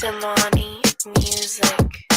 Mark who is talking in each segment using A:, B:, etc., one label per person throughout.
A: Damani Music.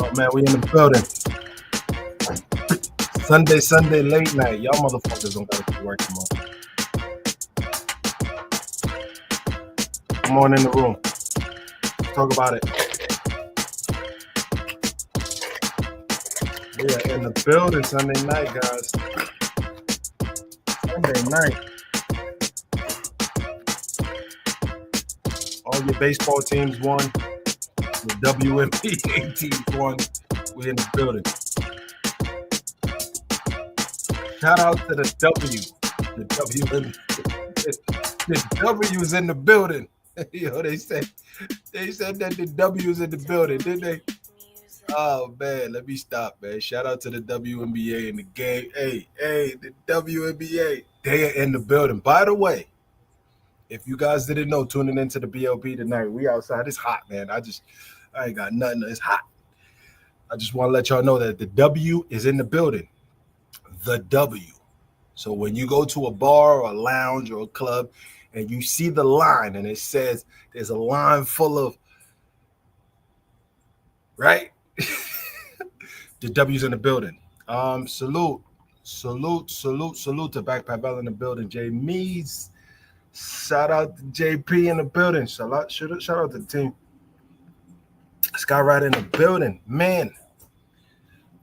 B: Oh man, we in the building. Sunday late night. Y'all motherfuckers don't gotta work tomorrow. Come on in the room. Talk about it. We are in the building Sunday night, guys. Sunday night. All your baseball teams won. The WNBA teams won. We in the building. Shout out to the W. The W's in the building. Yo, they said that the W's in the building, didn't they? Oh man, let me stop, man. Shout out to the WNBA in the game. Hey, the WNBA, they are in the building. By the way, if you guys didn't know, tuning into the BLB tonight, we outside. It's hot, man. I ain't got nothing. It's hot. I just want to let y'all know that the W is in the building. The W. So when you go to a bar or a lounge or a club and you see the line and it says there's a line full of, right? The W's in the building. Salute to Backpack Bell in the building. J Mees. Shout out to JP in the building. Shout out to the team. Skyride in the building. Man.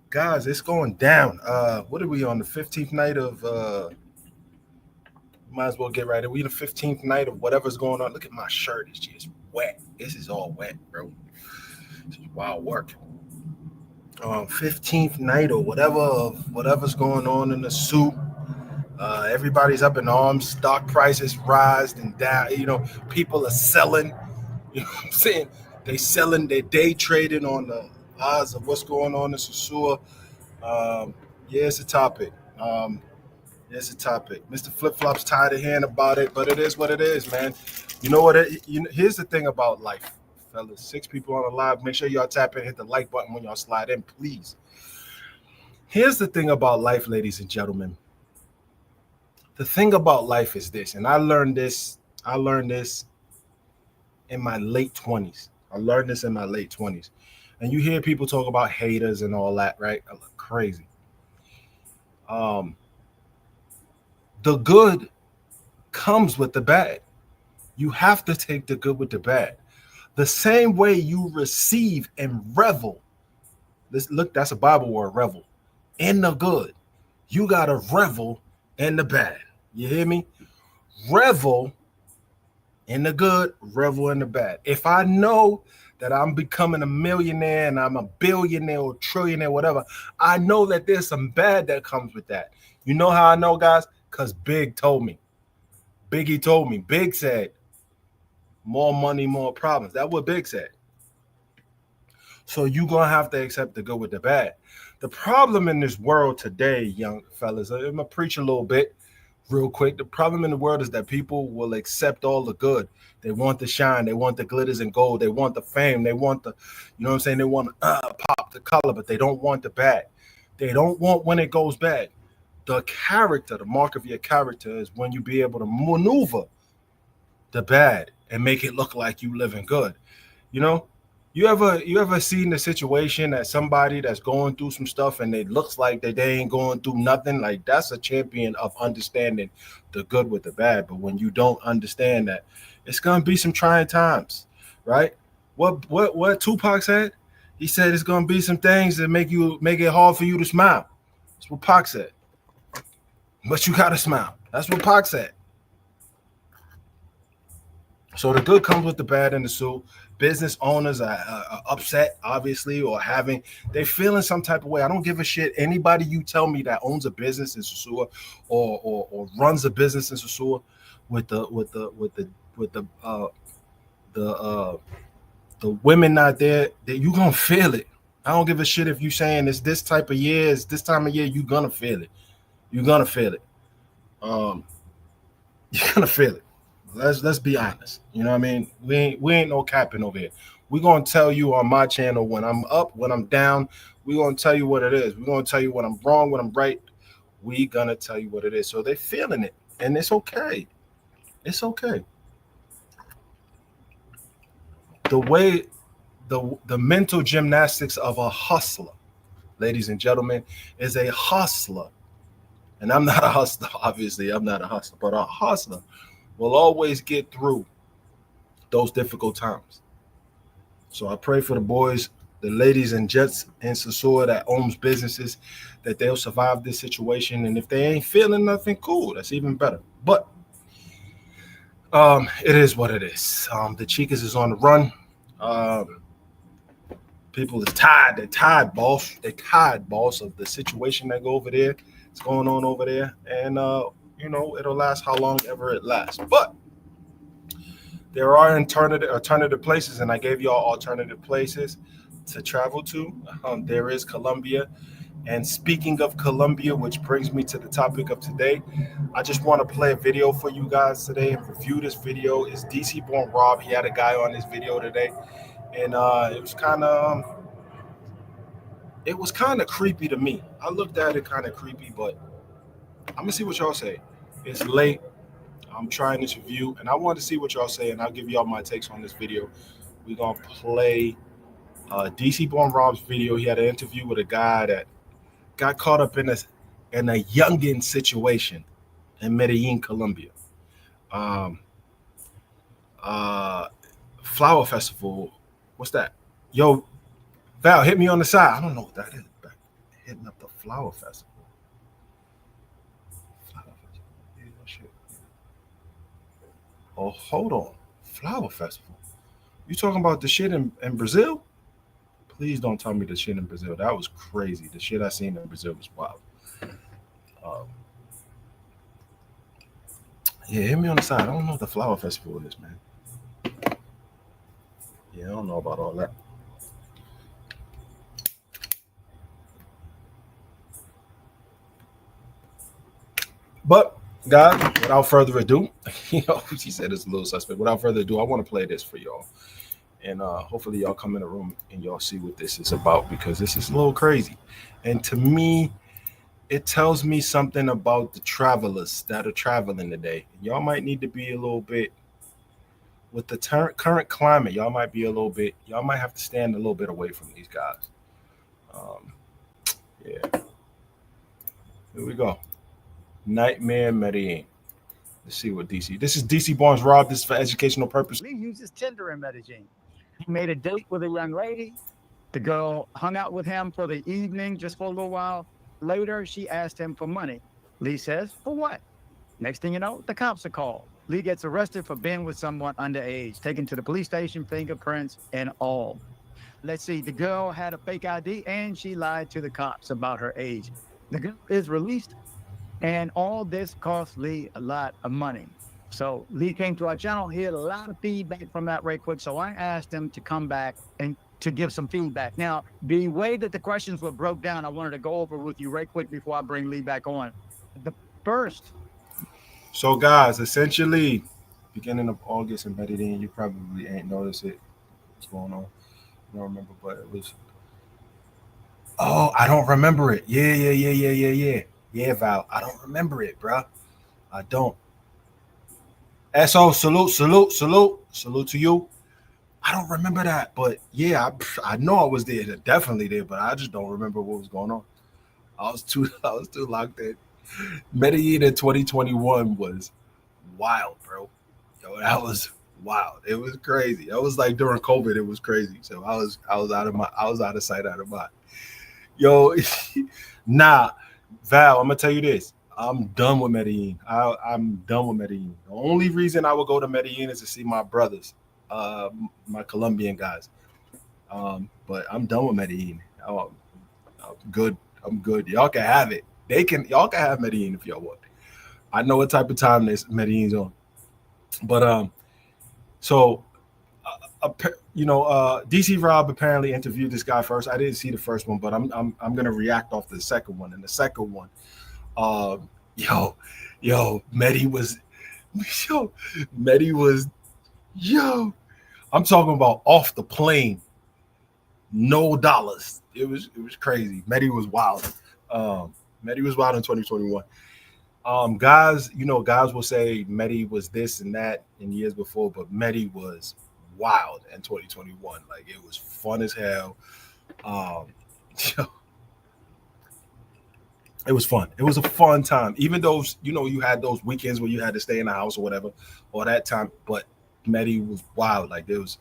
B: Guys, it's going down. What are we on? The 15th night of might as well get right. We the 15th night of whatever's going on. Look at my shirt. It's just wet. This is all wet, bro. This is wild work. 15th night or whatever's going on in the soup. Everybody's up in arms. Stock prices rise and down. You know, people are selling. You know what I'm saying? They selling. They're day trading on the odds of what's going on in Sosua. Yeah, it's a topic. Mr. Flip Flop's tired of hearing about it, but it is what it is, man. You know what? Here's the thing about life, fellas. 6 people on the live. Make sure y'all tap in, hit the like button when y'all slide in, please. Here's the thing about life, ladies and gentlemen. The thing about life is this, and I learned this in my late 20s. I learned this in my late 20s. And you hear people talk about haters and all that, right? I look crazy. The good comes with the bad. You have to take the good with the bad. The same way you receive and revel. Look, that's a Bible word, revel. In the good. You got to revel in the bad. You hear me? Revel in the good, revel in the bad. If I know that I'm becoming a millionaire and I'm a billionaire or trillionaire, whatever, I know that there's some bad that comes with that. You know how I know, guys? Because Big told me. Biggie told me. Big said, more money, more problems. That's what Big said. So you're going to have to accept the good with the bad. The problem in this world today, young fellas, I'm going to preach a little bit real quick. The problem in the world is that people will accept all the good. They want the shine. They want the glitters and gold. They want the fame. They want the, you know what I'm saying? They want to pop the color, but they don't want the bad. They don't want when it goes bad. The character, the mark of your character is when you be able to maneuver the bad and make it look like you living good. You know, you ever seen the situation that somebody that's going through some stuff and it looks like that they ain't going through nothing? Like, that's a champion of understanding the good with the bad. But when you don't understand that, it's gonna be some trying times, right? What Tupac said? He said it's gonna be some things that make it hard for you to smile. That's what Pac said. But you gotta smile. That's what Pac said. So the good comes with the bad in the suit. Business owners are upset, obviously, or they feeling some type of way. I don't give a shit. Anybody you tell me that owns a business in Sosua or runs a business in Sosua with the women out there, that you gonna feel it. I don't give a shit if you saying it's this type of year, it's this time of year. You gonna feel it. You're gonna feel it. You're gonna feel it. Let's be honest. You know what I mean? We ain't no capping over here. We're gonna tell you on my channel when I'm up, when I'm down. We're gonna tell you what it is. We're gonna tell you when I'm wrong, when I'm right. We gonna tell you what it is. So they're feeling it, and it's okay. It's okay. The way the mental gymnastics of a hustler, ladies and gentlemen, is a hustler. And I'm not a hustler, obviously. I'm not a hustler, but a hustler will always get through those difficult times. So I pray for the boys, the ladies and gents in Sosua that owns businesses, that they'll survive this situation. And if they ain't feeling nothing, cool, that's even better. But it is what it is. The Chicas is on the run. People is tired. They're tired, boss. They're tired, boss, of the situation that go over there. It's going on over there. And it'll last how long ever it lasts. But there are alternative places, and I gave y'all alternative places to travel to. There is Colombia. And speaking of Colombia, which brings me to the topic of today, I just want to play a video for you guys today and review this video. It's DC Born Rob. He had a guy on this video today, and it was kind of creepy to me. I looked at it kind of creepy, but I'm gonna see what y'all say. It's late. I'm trying this review, and I want to see what y'all say, and I'll give y'all my takes on this video. We're gonna play DC Born Rob's video. He had an interview with a guy that got caught up in a youngin situation in Medellin, Colombia. Flower Festival. What's that? Yo, Val, hit me on the side. I don't know what that is. Hitting up the Flower Festival. Oh, hold on. Flower Festival. You talking about the shit in Brazil? Please don't tell me the shit in Brazil. That was crazy. The shit I seen in Brazil was wild. Yeah, hit me on the side. I don't know what the Flower Festival is, man. Yeah, I don't know about all that. But, guys, without further ado, she said it's a little suspect. Without further ado, I want to play this for y'all. And hopefully y'all come in the room and y'all see what this is about, because this is a little crazy. And to me, it tells me something about the travelers that are traveling today. Y'all might need to be a little bit with the current climate. Y'all might be a little bit. Y'all might have to stand a little bit away from these guys. Um, yeah, here we go. Nightmare Medellin. Let's see what DC. This is DC Barnes Rob. This is for educational purpose.
C: Lee uses Tinder in Medellin. He made a date with a young lady. The girl hung out with him for the evening, just for a little while. Later, she asked him for money. Lee says, for what? Next thing you know, the cops are called. Lee gets arrested for being with someone underage, taken to the police station, fingerprints and all. Let's see, the girl had a fake ID and she lied to the cops about her age. The girl is released, and all this cost Lee a lot of money. So Lee came to our channel. He had a lot of feedback from that right quick. So I asked him to come back and to give some feedback. Now, the way that the questions were broke down, I wanted to go over with you right quick before I bring Lee back on. The first.
B: So guys, essentially, beginning of August in Medellin, you probably ain't noticed it. What's going on? I don't remember, but it was. Oh, I don't remember it. Yeah, Val. I don't remember it, bruh. I don't. SO, salute to you. I don't remember that, but yeah, I know I was there, definitely there, but I just don't remember what was going on. I was too locked in. Medellin in 2021 was wild, bro. Yo, that was wild. It was crazy. That was like during COVID. It was crazy. So I was out of sight, out of mind. Yo, nah, Val. I'm gonna tell you this. I'm done with Medellin. I'm done with Medellin. The only reason I would go to Medellin is to see my brothers, my Colombian guys. But I'm done with Medellin. I'm good. I'm good. Y'all can have it. Y'all can have Medellin if y'all want. I know what type of time this Medellin's on. But DC Rob apparently interviewed this guy first. I didn't see the first one, but I'm gonna react off the second one. And the second one, Medi was, I'm talking about off the plane, no dollars. It was crazy. Medi was wild. Medi was wild in 2021. Guys will say Medi was this and that in years before, but Medi was wild in 2021. Like, it was fun as hell. It was fun. It was a fun time. Even though, you had those weekends where you had to stay in the house or whatever, or that time, but Medi was wild. Like, there was,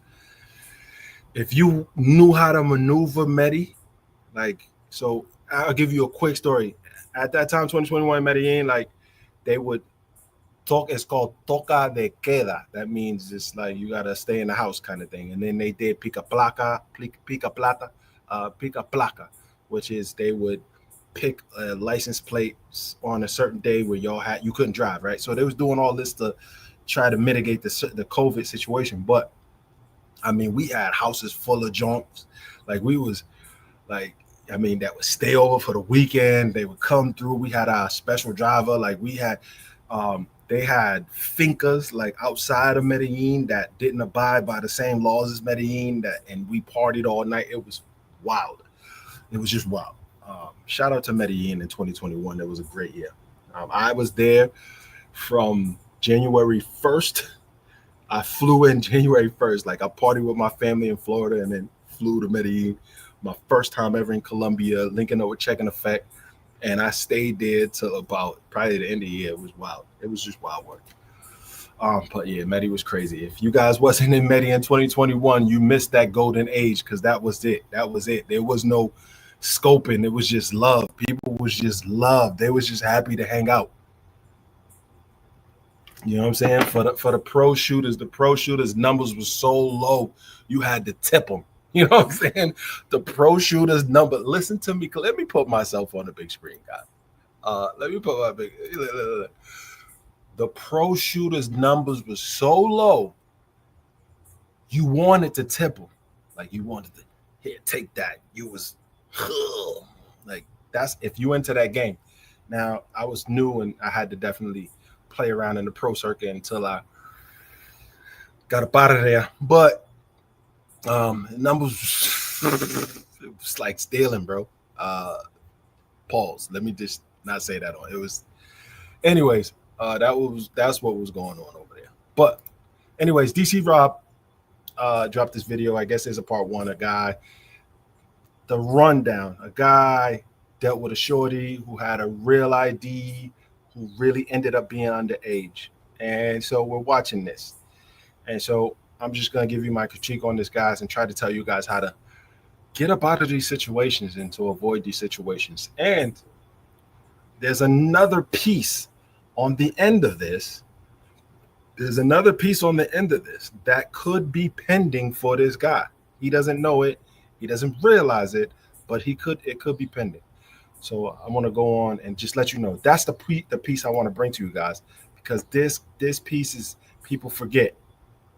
B: if you knew how to maneuver Medi, like, so I'll give you a quick story. At that time, 2021 in Medellin, like, they would talk, it's called toca de queda. That means it's like you gotta stay in the house kind of thing. And then they did pica plata, which is they would pick a license plate on a certain day where you couldn't drive, right? So they was doing all this to try to mitigate the COVID situation. But I mean, we had houses full of junks. Like, we was like, I mean, that would stay over for the weekend. They would come through. We had our special driver. Like, we had, they had fincas like outside of Medellin that didn't abide by the same laws as Medellin. And we partied all night. It was wild. It was just wild. Shout out to Medellin in 2021. It was a great year. I was there from January 1st. I flew in January 1st. Like, I partied with my family in Florida and then flew to Medellin. My first time ever in Colombia, linking up with Check in Effect. And I stayed there till about probably the end of the year. It was wild. It was just wild work. But yeah, Medi was crazy. If you guys wasn't in Medi in 2021, you missed that golden age, because that was it. That was it. There was no scoping. It was just love. People was just love. They was just happy to hang out. You know what I'm saying? For the pro shooters, numbers was so low, you had to tip them. You know what I'm saying? The pro shooters number. Listen to me. Let me put myself on the big screen, guys. Let me put my big. The pro shooters numbers was so low, you wanted to tip them. Like, you wanted to, here, take that. You was like, that's if you into that game. Now, I was new and I had to definitely play around in the pro circuit until I got up out of there. But numbers, it was like stealing, bro. Pause. Let me just not say that on. It was, anyways. That's what was going on over there. But, anyways, DC Rob dropped this video. I guess there's a part one. The rundown. A guy dealt with a shorty who had a real ID, who really ended up being underage. And so we're watching this. And so I'm just going to give you my critique on this, guys, and try to tell you guys how to get up out of these situations and to avoid these situations. And there's another piece on the end of this. There's another piece on the end of this that could be pending for this guy. He doesn't know it. He doesn't realize it, but it could be pending. So I want to go on and just let you know that's the piece I want to bring to you guys, because this piece is, people forget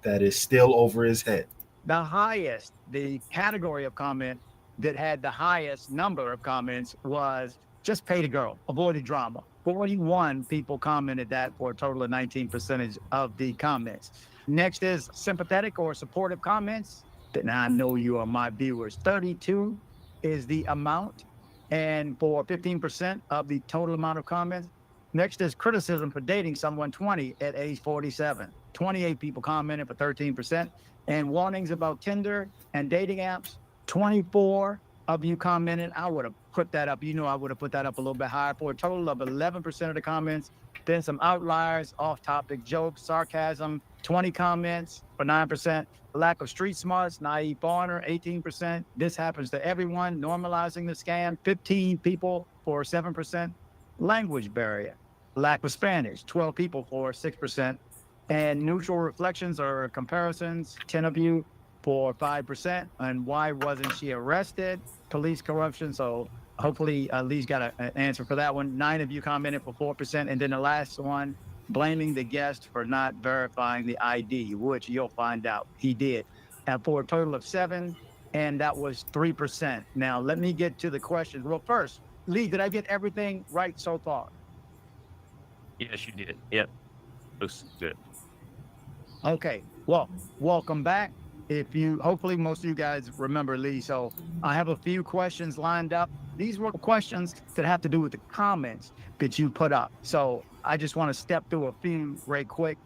B: that is still over his head.
C: The category of comment that had the highest number of comments was just pay the girl, avoid the drama. 41 people commented that for a total of 19% of the comments. Next is sympathetic or supportive comments. Now I know you are my viewers. 32 is the amount, and for 15% of the total amount of comments. Next is criticism for dating someone 20 at age 47. 28 people commented for 13%. And warnings about Tinder and dating apps. 24 of you commented. I would have put that up. I would have put that up a little bit higher, for a total of 11% of the comments. Then some outliers, off-topic jokes, sarcasm, 20 comments for 9%. Lack of street smarts, naive foreigner, 18%. This happens to everyone. Normalizing the scam, 15 people for 7%. Language barrier, lack of Spanish, 12 people for 6%. And neutral reflections or comparisons, 10 of you for 5%. And why wasn't she arrested? Police corruption. So hopefully Lee's got an answer for that one. 9 of you commented for 4%. And then the last one, blaming the guest for not verifying the ID, which you'll find out he did. And for a total of 7, and that was 3%. Now, let me get to the questions. Well, first, Lee, did I get everything right so far?
D: Yes, you did. Yep. Looks good.
C: Okay. Well, welcome back. Hopefully most of you guys remember Lee. So I have a few questions lined up. These were questions that have to do with the comments that you put up. So I just want to step through a few right quick.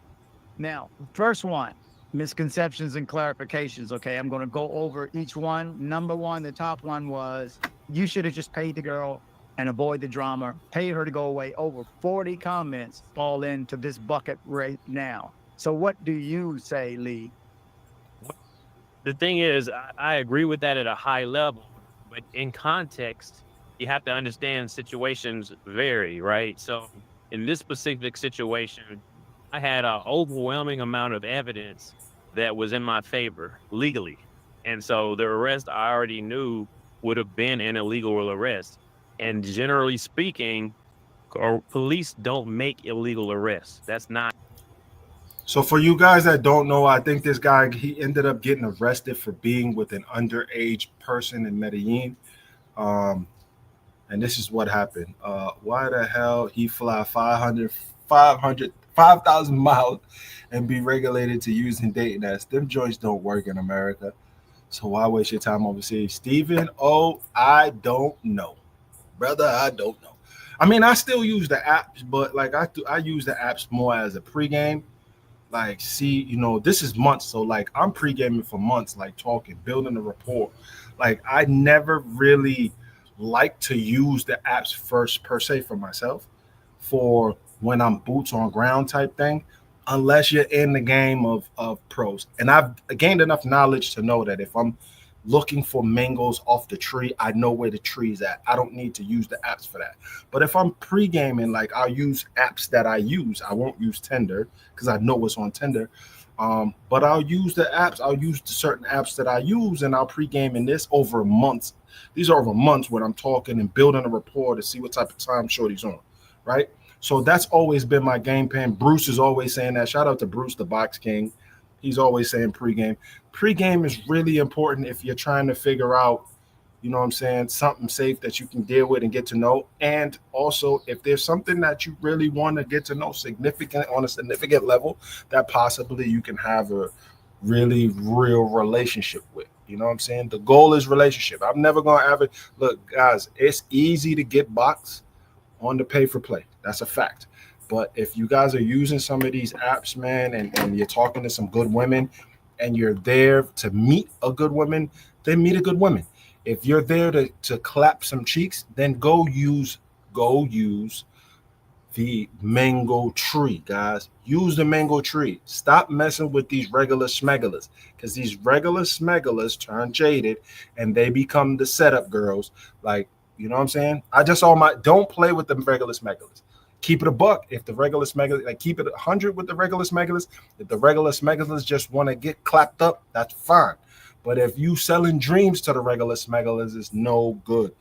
C: Now, first one, misconceptions and clarifications. Okay, I'm going to go over each one. Number one, the top one was, you should have just paid the girl and avoid the drama, paid her to go away. Over 40 comments fall into this bucket right now. So what do you say, Lee?
D: The thing is, I agree with that at a high level, but in context, you have to understand situations vary, right? So in this specific situation, I had an overwhelming amount of evidence that was in my favor legally. And so the arrest I already knew would have been an illegal arrest. And generally speaking, police don't make illegal arrests. That's not.
B: So for you guys that don't know, I think this guy, he ended up getting arrested for being with an underage person in Medellin. And this is what happened. Why the hell he fly 5,000 miles and be regulated to using dating apps? Them joints don't work in America. So why waste your time overseas? Stephen, I don't know. Brother, I don't know. I mean, I still use the apps, but like I use the apps more as a pregame. Like, see, this is months. So like I'm pre-gaming for months, like talking, building a rapport. Like I never really like to use the apps first per se for myself for when I'm boots on ground type thing, unless you're in the game of pros. And I've gained enough knowledge to know that if I'm looking for mangoes off the tree, I know where the tree's at. I don't need to use the apps for that. But if I'm pre-gaming, like I'll use apps that I use. I won't use Tinder because I know what's on Tinder. But I'll use the apps. I'll use the certain apps that I use, and I'll pre-game in this over months. These are over months when I'm talking and building a rapport to see what type of time shorty's on, right? So that's always been my game plan. Bruce is always saying that. Shout out to Bruce, the Box King. He's always saying pregame. Pregame is really important if you're trying to figure out, something safe that you can deal with and get to know. And also, if there's something that you really want to get to know on a significant level, that possibly you can have a really real relationship with. You know what I'm saying? The goal is relationship. I'm never going to look, guys, it's easy to get boxed, on the pay for play. That's a fact. But if you guys are using some of these apps, man, and you're talking to some good women and you're there to meet a good woman, then meet a good woman. If you're there to clap some cheeks, then go use the mango tree, guys. Use the mango tree. Stop messing with these regular smegglers, because these regular smegglers turn jaded and they become the setup girls. Like, you know what I'm saying? I just saw my don't play with the regular smegglers. Keep it a buck. If the regular smegglers, like, keep it 100 with the regular smegglers. If the regular smegglers just want to get clapped up, that's fine. But if you selling dreams to the regular smegglers, it's no good.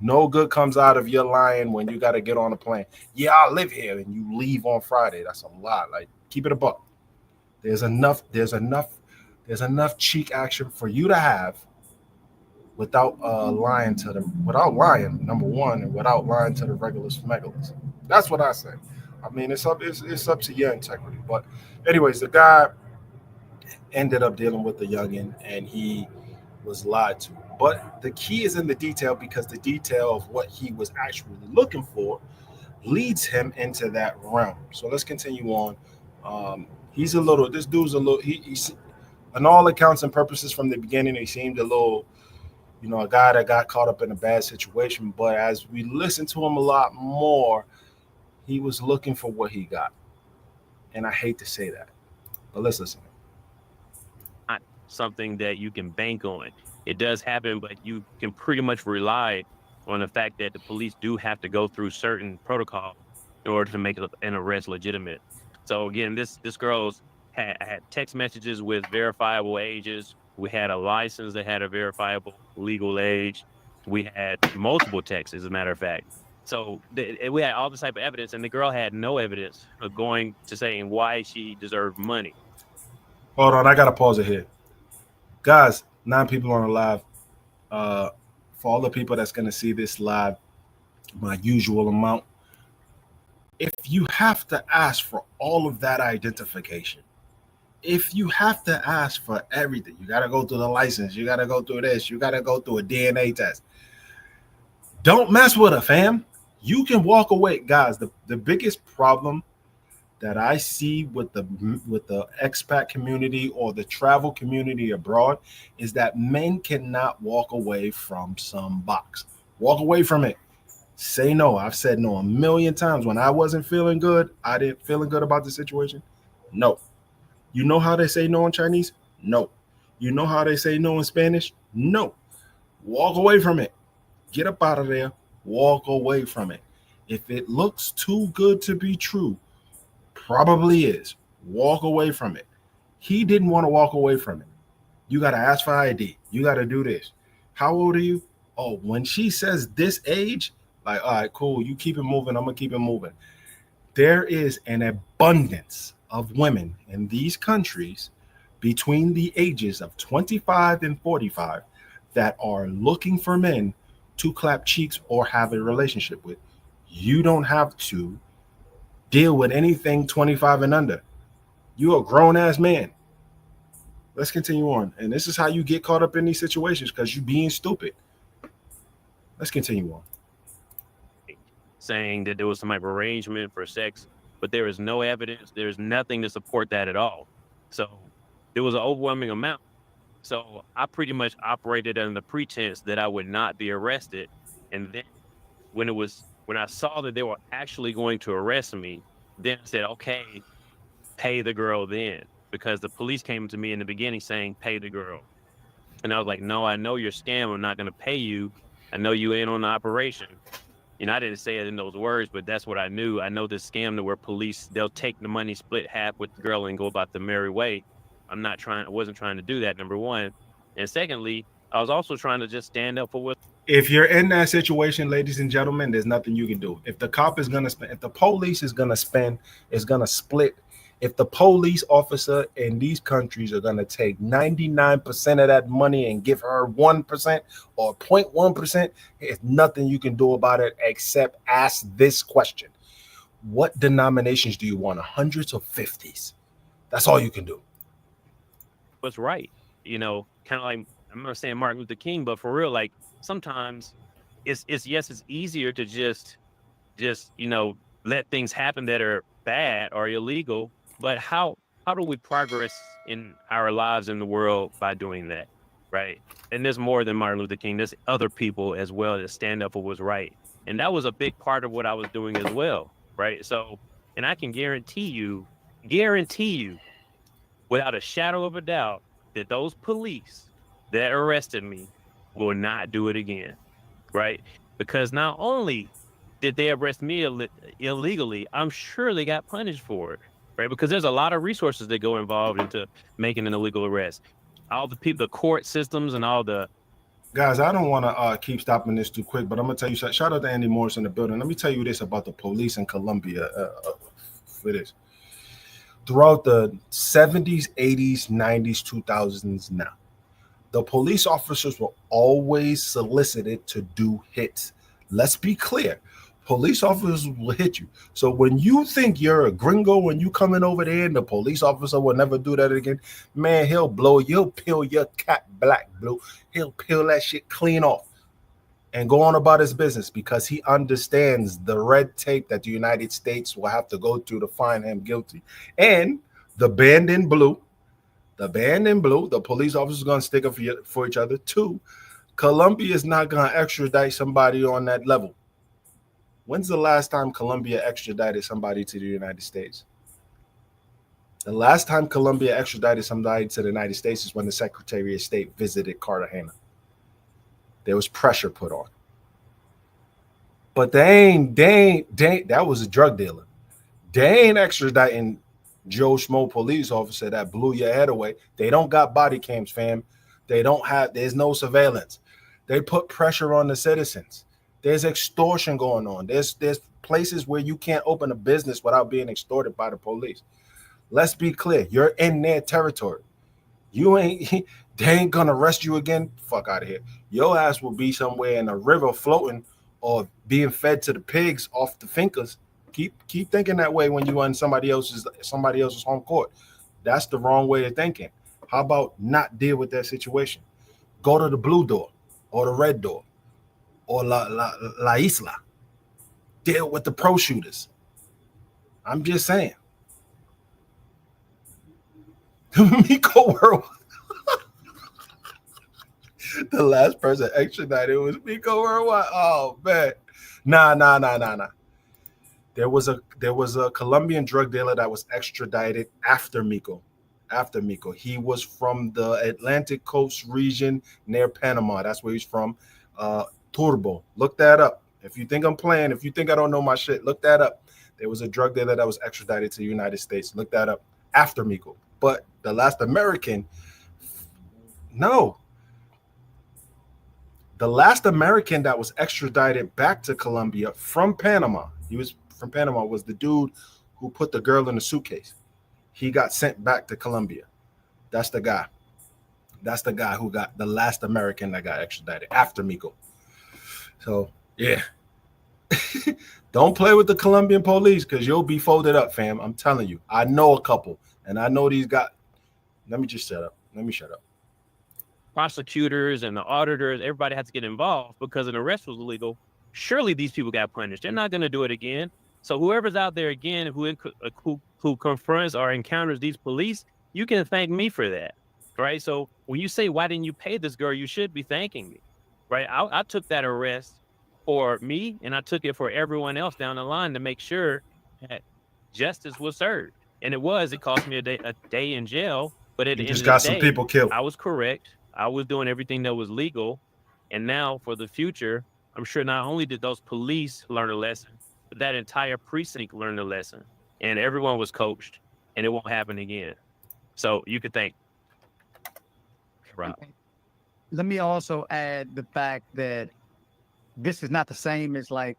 B: No good comes out of your lying when you got to get on a plane. Yeah, I live here, and you leave on Friday. That's a lie. Like, keep it a buck. There's enough cheek action for you to have without lying, number one, and without lying to the regular smegglers. That's what I say. I mean, it's up to your integrity. But anyways, the guy ended up dealing with the youngin, and he was lied to. But the key is in the detail, because the detail of what he was actually looking for leads him into that realm. So let's continue on. This dude's a little, he's, on all accounts and purposes from the beginning, he seemed a little, a guy that got caught up in a bad situation. But as we listen to him a lot more, he was looking for what he got. And I hate to say that, but let's listen.
D: Not something that you can bank on. It does happen, but you can pretty much rely on the fact that the police do have to go through certain protocols in order to make an arrest legitimate. So again, this girl's had text messages with verifiable ages. We had a license that had a verifiable legal age. We had multiple texts, as a matter of fact. So we had all this type of evidence, and the girl had no evidence of going to saying why she deserved money.
B: Hold on, I gotta pause it here, guys. 9 people on the live. For all the people that's gonna see this live, my usual amount. If you have to ask for all of that identification, if you have to ask for everything, you gotta go through the license, you gotta go through this, you gotta go through a DNA test. Don't mess with her, fam. You can walk away, guys. The biggest problem that I see with the expat community or the travel community abroad is that men cannot walk away from some box. Walk away from it. Say no. I've said no a million times. When I wasn't feeling good, I didn't feeling good about the situation. No. You know how they say no in Chinese? No. You know how they say no in Spanish? No. Walk away from it. Get up out of there. Walk away from it. If it looks too good to be true, probably is. Walk away from it. He didn't want to walk away from it. You got to ask for ID. You got to do this. How old are you? Oh, when she says this age, like, all right, cool. You keep it moving. I'm going to keep it moving. There is an abundance of women in these countries between the ages of 25 and 45 that are looking for men to clap cheeks or have a relationship with. You don't have to deal with anything 25 and under. You're a grown-ass man. Let's continue on. And this is how you get caught up in these situations, because you're being stupid. Let's continue on.
D: Saying that there was some type of arrangement for sex, but there is no evidence. There's nothing to support that at all. So there was an overwhelming amount. So I pretty much operated under the pretense that I would not be arrested. And then when I saw that they were actually going to arrest me, then I said, okay, pay the girl then. Because the police came to me in the beginning saying, pay the girl. And I was like, no, I know you're a scam. I'm not going to pay you. I know you ain't on the operation. I didn't say it in those words, but that's what I knew. I know this scam to where police, they'll take the money, split half with the girl and go about the merry way. I wasn't trying to do that, number one. And secondly, I was also trying to just stand up for what.
B: If you're in that situation, ladies and gentlemen, there's nothing you can do. If the cop is going to spend, if the police is going to spend, is going to split. If the police officer in these countries are going to take 99% of that money and give her 1% or 0.1%, there's nothing you can do about it except ask this question. What denominations do you want, 100s or 50s? That's all you can do.
D: What's right. Kind of like, I'm not saying Martin Luther King, but for real, like sometimes it's easier to just just, let things happen that are bad or illegal, but how do we progress in our lives in the world by doing that, right? And there's more than Martin Luther King. There's other people as well that stand up for what's right, and that was a big part of what I was doing as well, right? So, and I can guarantee you, without a shadow of a doubt, that those police that arrested me will not do it again, right? Because not only did they arrest me illegally, I'm sure they got punished for it, right? Because there's a lot of resources that go involved into making an illegal arrest. All the people, the court systems, and all the
B: Guys, I don't want to keep stopping this too quick, but I'm gonna tell you. Shout out to Andy Morris in the building. Let me tell you this about the police in Colombia. For this, throughout the 70s, 80s, 90s, 2000s, now the police officers were always solicited to do hits. Let's be clear. Police officers will hit you. So when you think you're a gringo when you coming over there and the police officer will never do that again, man, he'll peel your cat black, blue. He'll peel that shit clean off and go on about his business because he understands the red tape that the United States will have to go through to find him guilty. And the band in blue, the police officers are going to stick up for each other too. Colombia is not going to extradite somebody on that level. When's the last time Colombia extradited somebody to the United States? The last time Colombia extradited somebody to the United States is when the Secretary of State visited Cartagena. There was pressure put on. But they ain't, that was a drug dealer. They ain't extraditing Joe Schmo police officer that blew your head away. They don't got body cams, fam. There's no surveillance. They put pressure on the citizens. There's extortion going on. There's places where you can't open a business without being extorted by the police. Let's be clear. You're in their territory. They ain't gonna arrest you again. Fuck out of here. Your ass will be somewhere in a river floating or being fed to the pigs off the fincas. Keep thinking that way when you on somebody else's home court. That's the wrong way of thinking. How about not deal with that situation? Go to the blue door or the red door or La Isla. Deal with the pro shooters. I'm just saying. Miko World. The last person extradited was Miko Worldwide. Oh man. Nah. There was a Colombian drug dealer that was extradited after Miko. He was from the Atlantic Coast region near Panama. That's where he's from. Turbo. Look that up. If you think I'm playing, if you think I don't know my shit, look that up. There was a drug dealer that was extradited to the United States. Look that up after Miko. But the last American, no. The last American that was extradited back to Colombia from Panama, was the dude who put the girl in the suitcase. He got sent back to Colombia. That's the guy. That's the guy who got the last American that got extradited after Miko. So, yeah. Don't play with the Colombian police because you'll be folded up, fam. I'm telling you. I know a couple, and I know these guys. Let me shut up.
D: Prosecutors and the auditors, everybody had to get involved because an arrest was illegal. Surely these people got punished. They're not going to do it again. So whoever's out there again who confronts or encounters these police, you can thank me for that, right? So when you say, why didn't you pay this girl? You should be thanking me, right? I took that arrest for me, and I took it for everyone else down the line to make sure that justice was served. And it cost me a day in jail, but at the end of the day,
B: got some people killed.
D: I was correct. I was doing everything that was legal. And now for the future, I'm sure not only did those police learn a lesson, but that entire precinct learned a lesson, and everyone was coached, and it won't happen again. So you could thank Rob.
C: Let me also add the fact that this is not the same as like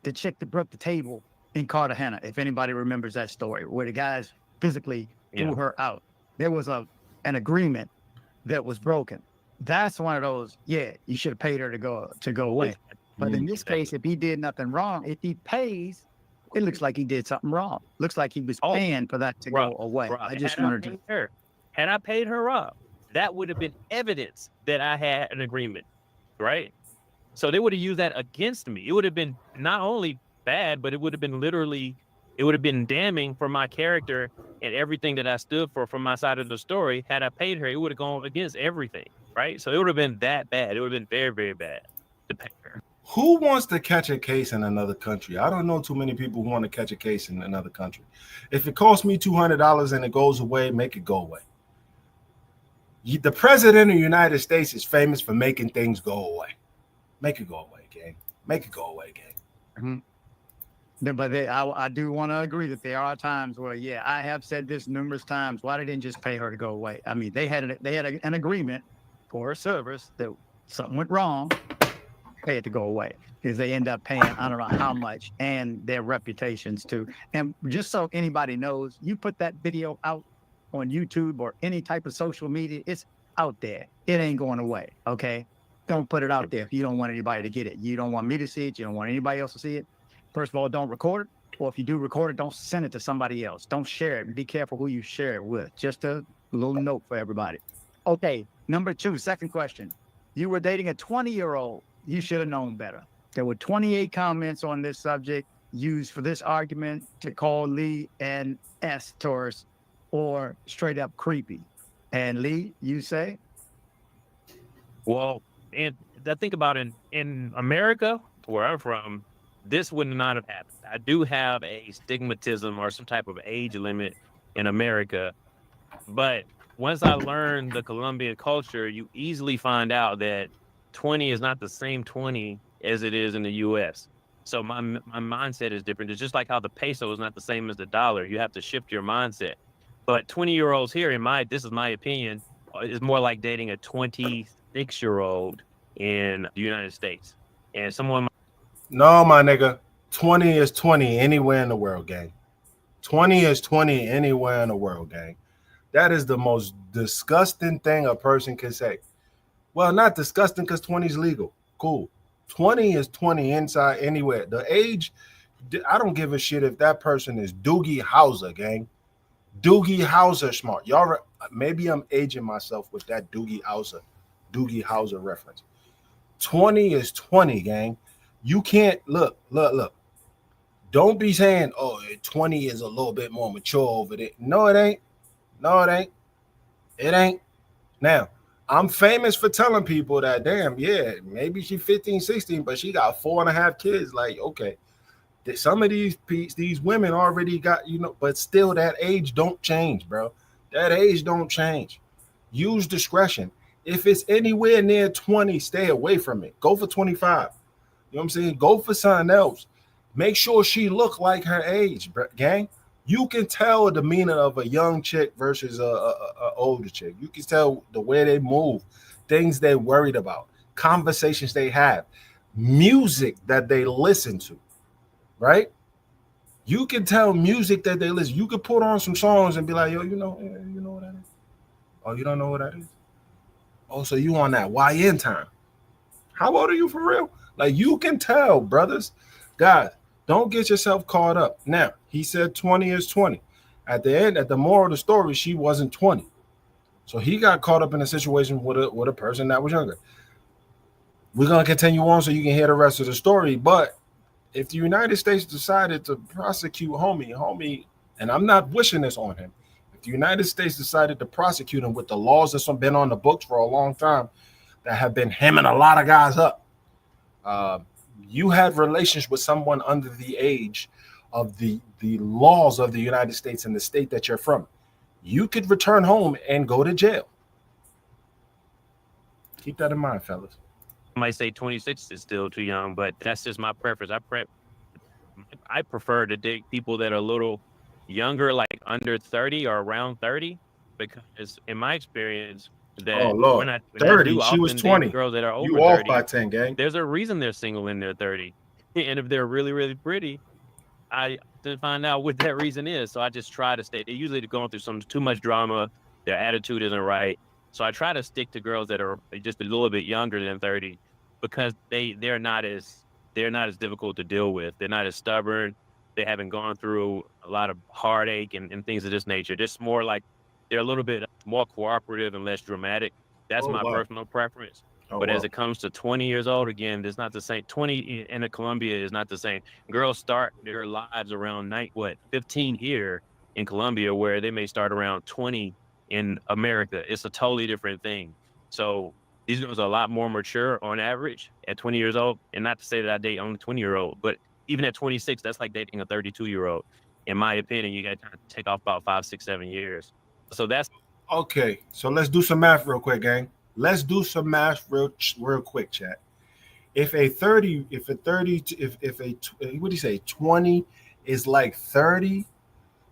C: the chick that broke the table in Cartagena, if anybody remembers that story, where the guys physically threw her out. There was an agreement that was broken. That's one of those, you should have paid her to go away. But in this case, if he did nothing wrong, if he pays, it looks like he did something wrong. Looks like he was paying for that to go away. I just wanted to.
D: Had I paid her up, that would have been evidence that I had an agreement, right? So they would have used that against me. It would have been not only bad, but it would have been literally, it would have been damning for my character and everything that I stood for from my side of the story. Had I paid her, it would have gone against everything, right? So it would have been that bad. It would have been very, very bad to pay her.
B: Who wants to catch a case in another country? I don't know too many people who want to catch a case in another country. If it costs me $200 and it goes away, make it go away. The president of the United States is famous for making things go away. Make it go away, gang. Make it go away, gang.
C: But I do want to agree that there are times where, yeah, I have said this numerous times. Why they didn't just pay her to go away? I mean, they had an agreement for a service that something went wrong, pay it to go away, because they end up paying I don't know how much, and their reputations too. And just so anybody knows, you put that video out on YouTube or any type of social media, it's out there. It ain't going away. Okay, don't put it out there if you don't want anybody to get it. You don't want me to see it. You don't want anybody else to see it. First of all, don't record it. Or if you do record it, don't send it to somebody else. Don't share it. Be careful who you share it with. Just a little note for everybody. Okay, number 2, second question. You were dating a 20-year-old. You should have known better. There were 28 comments on this subject used for this argument to call Lee an S-tourist or straight up creepy. And Lee, you say?
D: Well, and I think about in America, where I'm from, this would not have happened. I do have a stigmatism or some type of age limit in America, but once I learned the Colombian culture, you easily find out that 20 is not the same 20 as it is in the U.S. So my mindset is different. It's just like how the peso is not the same as the dollar. You have to shift your mindset. But 20-year-olds here, this is my opinion, is more like dating a 26-year-old in the United States. And someone...
B: No, my nigga. 20 is 20 anywhere in the world, gang. 20 is 20 anywhere in the world, gang. That is the most disgusting thing a person can say. Well, not disgusting because 20 is legal. Cool. 20 is 20 inside anywhere. The age, I don't give a shit if that person is Doogie Howser, gang. Doogie Howser smart. Y'all, maybe I'm aging myself with that Doogie Howser reference. 20 is 20, gang. You can't look. Don't be saying, oh, 20 is a little bit more mature over there. No, it ain't. It ain't. Now, I'm famous for telling people that, damn, yeah, maybe she's 15, 16, but she got 4.5 kids. Like, okay, some of these women already got, but still that age don't change, bro. That age don't change. Use discretion. If it's anywhere near 20, stay away from it. Go for 25. You know what I'm saying? Go for something else. Make sure she look like her age, gang. You can tell the demeanor of a young chick versus a older chick. You can tell the way they move, things they're worried about, conversations they have, music that they listen to, right? You can tell music that they listen. You could put on some songs and be like, yo, you know what that is? Oh, you don't know what that is? Oh, so you on that YN time. How old are you for real? Like, you can tell, brothers. Guys, don't get yourself caught up. Now, he said 20 is 20. At the end, at the moral of the story, she wasn't 20. So he got caught up in a situation with a person that was younger. We're going to continue on so you can hear the rest of the story. But if the United States decided to prosecute homie, and I'm not wishing this on him, if the United States decided to prosecute him with the laws that's been on the books for a long time that have been hemming a lot of guys up, you had relations with someone under the age of the laws of the United States and the state that you're from, you could return home and go to jail. Keep that in mind, fellas.
D: I might say 26 is still too young, but that's just my preference. I prefer to date people that are a little younger, like under 30 or around 30, because in my experience, that when I
B: 30, she was 20.
D: Girls that are over
B: you off
D: 30,
B: by 10, gang.
D: There's a reason they're single in their 30, and if they're really, really pretty, I didn't find out what that reason is. So I just try to stay. They're usually going through too much drama. Their attitude isn't right. So I try to stick to girls that are just a little bit younger than 30, because they're not as difficult to deal with. They're not as stubborn. They haven't gone through a lot of heartache and things of this nature. Just more like they're a little bit more cooperative and less dramatic. That's my personal preference.
B: Oh,
D: But as
B: well.
D: it comes to 20 years old, again, it's not the same. 20 in Colombia is not the same. Girls start their lives around 15 here in Colombia, where they may start around 20 in America. It's a totally different thing. So these girls are a lot more mature on average at 20 years old. And not to say that I date only 20-year-old, but even at 26, that's like dating a 32-year-old. In my opinion, you got to take off about 5, 6, 7 years. So that's
B: Okay, so let's do some math real quick, gang. Let's do some math real quick, chat. If a 30, if a 30, if a, what do you say, 20 is like 30,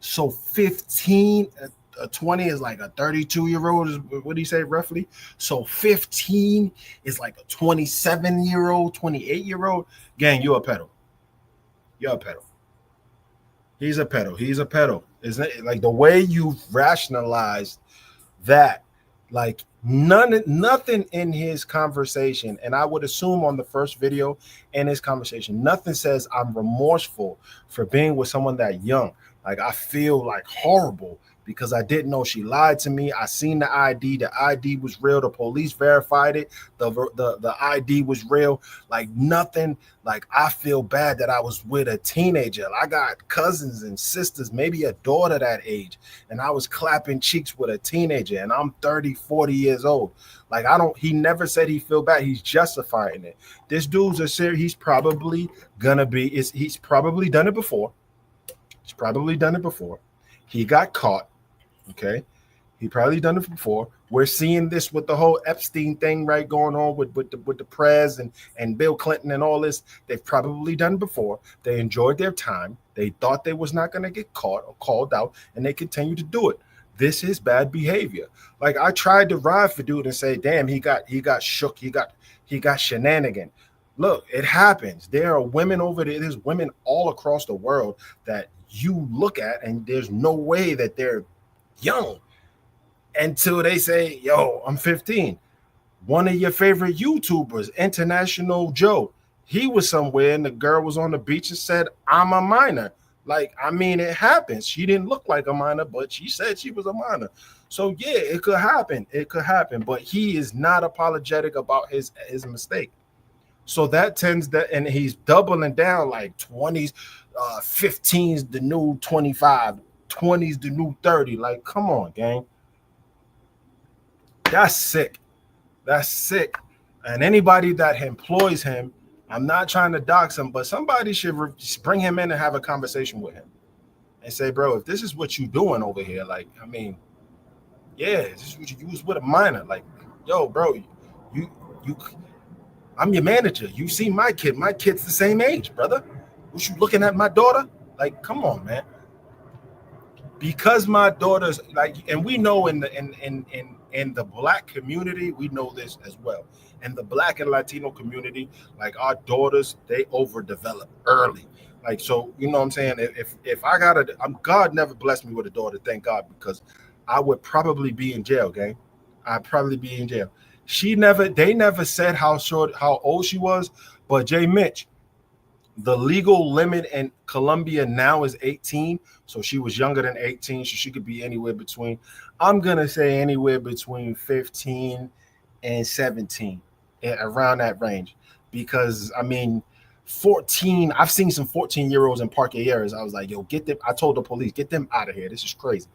B: so 15, a 20 is like a 32-year-old, what do you say roughly? So 15 is like a 27-year-old, 28-year-old. Gang, you're a pedo. You're a pedo. He's a pedo. He's a pedo. Isn't it? Like the way you rationalized that, like nothing in his conversation, and I would assume on the first video in his conversation, nothing says I'm remorseful for being with someone that young. Like I feel like horrible because I didn't know she lied to me. I seen the ID. The ID was real. The police verified it. The ID was real. Like nothing. Like I feel bad that I was with a teenager. I got cousins and sisters, maybe a daughter that age, and I was clapping cheeks with a teenager, and I'm 30, 40 years old. Like he never said he feel bad. He's justifying it. This dude's a serious. He's probably he's probably done it before. He's probably done it before. He got caught. Okay. He probably done it before. We're seeing this with the whole Epstein thing, right? Going on with the press and Bill Clinton and all this. They've probably done it before. They enjoyed their time. They thought they was not going to get caught or called out, and they continue to do it. This is bad behavior. Like I tried to ride for dude and say, damn, he got shook. He got shenanigan. Look, it happens. There are women over there. There's women all across the world that you look at, and there's no way that they're young until they say, yo, I'm 15. One of your favorite YouTubers, International Joe, he was somewhere and the girl was on the beach and said, I'm a minor. Like, I mean, it happens. She didn't look like a minor, but she said she was a minor. So yeah, it could happen. It could happen, but he is not apologetic about his mistake. So that tends that, and he's doubling down like 20s, 15s, the new 25, 20s, the new 30. Like, come on, gang. That's sick. That's sick. And anybody that employs him, I'm not trying to dox him, but somebody should bring him in and have a conversation with him and say, bro, if this is what you doing over here, like, I mean, yeah, this is what you use with a minor. Like, yo, bro, you I'm your manager. You see my kid. My kid's the same age, brother. Was you looking at my daughter? Like, come on, man. Because my daughter's like, and we know in the Black community, we know this as well. In the Black and Latino community, like our daughters, they overdevelop early. Like, so you know what I'm saying? If I God never blessed me with a daughter, thank God, because I would probably be in jail, gang. I'd probably be in jail. They never said how old she was, but Jay Mitch, the legal limit in Colombia now is 18. So she was younger than 18. So she could be anywhere between, I'm going to say anywhere between 15 and 17, around that range. Because, I mean, 14, I've seen some 14-year-olds in Parque areas. I was like, yo, get them. I told the police, get them out of here. This is crazy.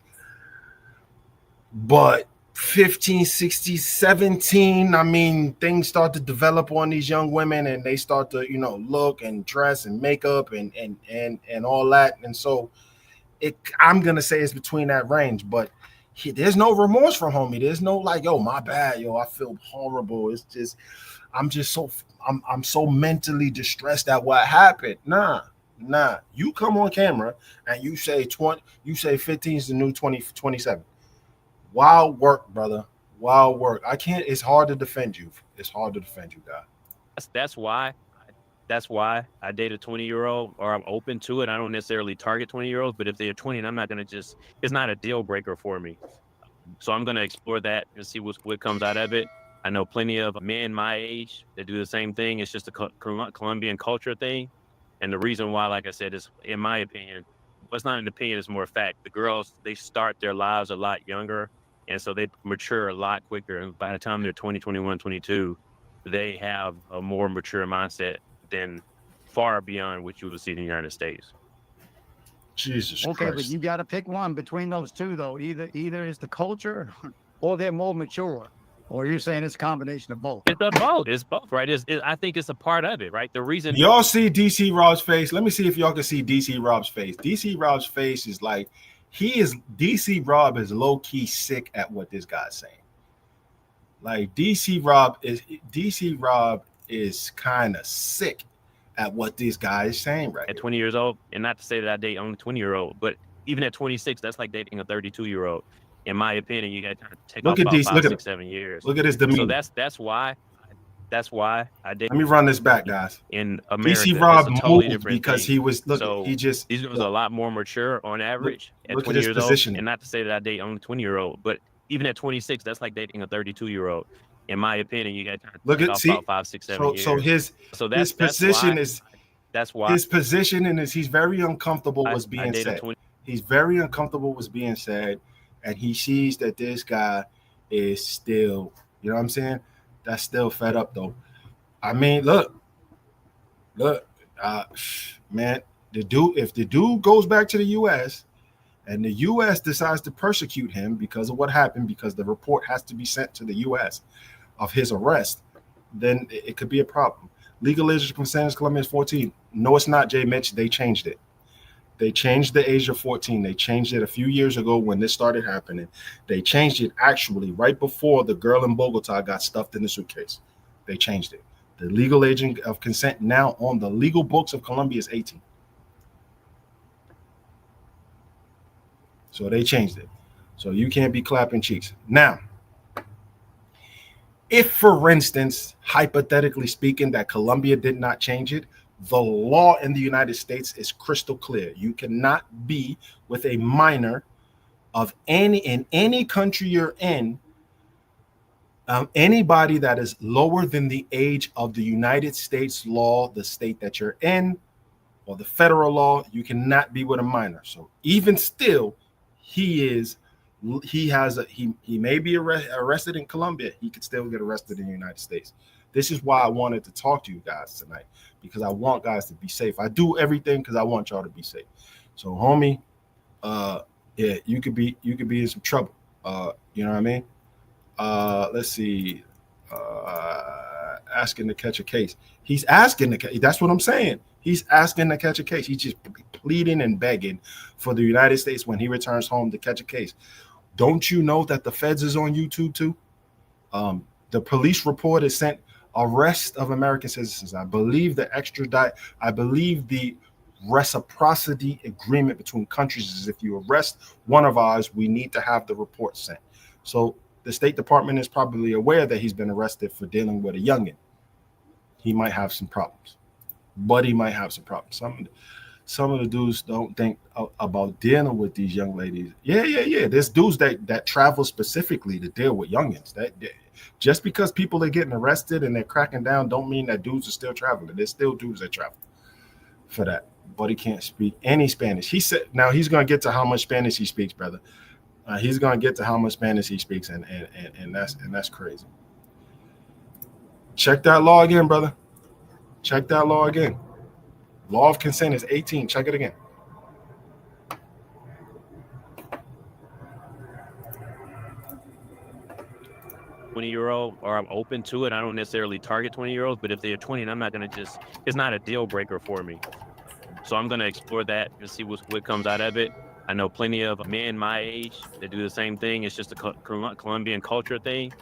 B: But 15, 16, 17, I mean, things start to develop on these young women and they start to, you know, look and dress and makeup and all that. And so I'm going to say it's between that range, but there's no remorse from homie. There's no like, yo, my bad, yo, I feel horrible. It's just, I'm so mentally distressed at what happened. Nah. You come on camera and you say 15 is the new 27. Wild work, brother. Wild work. It's hard to defend you. It's hard to defend you, guy.
D: That's why I date a 20-year-old, or I'm open to it. I don't necessarily target 20-year-olds, but if they're 20, and I'm not going to it's not a deal breaker for me. So I'm going to explore that and see what comes out of it. I know plenty of men my age that do the same thing. It's just a Colombian culture thing. And the reason why, like I said, is, in my opinion, well, it's not an opinion, it's more a fact. The girls, they start their lives a lot younger. And so they mature a lot quicker. And by the time they're 20, 21, 22, they have a more mature mindset than far beyond what you would see in the United States.
B: Jesus
C: Okay, but
B: Christ.
C: you got to pick one between those two, though. Either it's the culture, or they're more mature, or you're saying it's a combination of both.
D: It's both. It's both, right? I think it's a part of it, right? The reason
B: Y'all see DC Rob's face? Let me see if y'all can see DC Rob's face. DC Rob's face is like DC Rob is low key sick at what this guy's saying. Like DC Rob is kind of sick at what this guy is saying right
D: at
B: here.
D: 20 years old, and not to say that I date only 20-year-old, but even at 26, that's like dating a 32-year-old. In my opinion, you got to take
B: Look
D: off
B: at
D: about
B: these.
D: 5,
B: Look at
D: 6, 7 years.
B: Look at his
D: So
B: demeanor.
D: that's why I date
B: Let me run this back, guys.
D: in America.
B: DC Rob
D: it's a totally
B: moved
D: different
B: because
D: thing.
B: he was look.
D: So
B: he just
D: these girls are a lot more mature on average at
B: look at
D: 20
B: his
D: years
B: position.
D: old. And not to say that I date only 20-year-old, but even at 26, that's like dating a 32-year-old. In my opinion, you got to
B: Look
D: take
B: at
D: off
B: see.
D: about 5, 6, 7 years.
B: So his position is
D: that's why
B: his position and he's very uncomfortable what's
D: I
B: being
D: date a
B: said.
D: 20.
B: He's very uncomfortable what's being said, and he sees that this guy is still, you know what I'm saying? That's still fed up though. I mean, look, man, if the dude goes back to the U.S. and the U.S. decides to persecute him because of what happened, because the report has to be sent to the U.S. of his arrest, then it could be a problem. Legal age of consent in Colombia is 14. No, it's not, Jay Mitch. They changed it. They changed the age of 14. They changed it a few years ago when this started happening. They changed it actually right before the girl in Bogota got stuffed in the suitcase. They changed it. The legal age of consent now on the legal books of Colombia is 18. So they changed it. So you can't be clapping cheeks. Now, if, for instance, hypothetically speaking, that Colombia did not change it, the law in the United States is crystal clear. You cannot be with a minor in any country you're in, anybody that is lower than the age of the United States law, the state that you're in, or the federal law, you cannot be with a minor. So even still, he may be arrested in Colombia. He could still get arrested in the United States. This is why I wanted to talk to you guys tonight, because I want guys to be safe. I do everything because I want y'all to be safe. So, homie, yeah, you could be in some trouble. You know what I mean? Let's see. Asking to catch a case. He's asking to catch. That's what I'm saying. He's asking to catch a case. He's just pleading and begging for the United States when he returns home to catch a case. Don't you know that the feds is on YouTube too? The police report is sent. Arrest of American citizens. I believe the reciprocity agreement between countries is if you arrest one of ours, we need to have the report sent. So the State Department is probably aware that he's been arrested for dealing with a youngin. He might have some problems, but he might have some problems. Some of the dudes don't think about dealing with these young ladies. Yeah. There's dudes that travel specifically to deal with youngins. Just because people are getting arrested and they're cracking down don't mean that dudes are still traveling. There's still dudes that travel for that. But he can't speak any Spanish. He said now he's going to get to how much Spanish he speaks, brother. He's going to get to how much Spanish he speaks, and that's crazy. Check that law again, brother. Check that law again. Law of consent is 18. Check it again.
D: ...20-year-old, or I'm open to it. I don't necessarily target 20-year-olds, but if they're 20, and I'm not going to it's not a deal breaker for me. So I'm going to explore that and see what comes out of it. I know plenty of men my age that do the same thing. It's just a Colombian culture thing.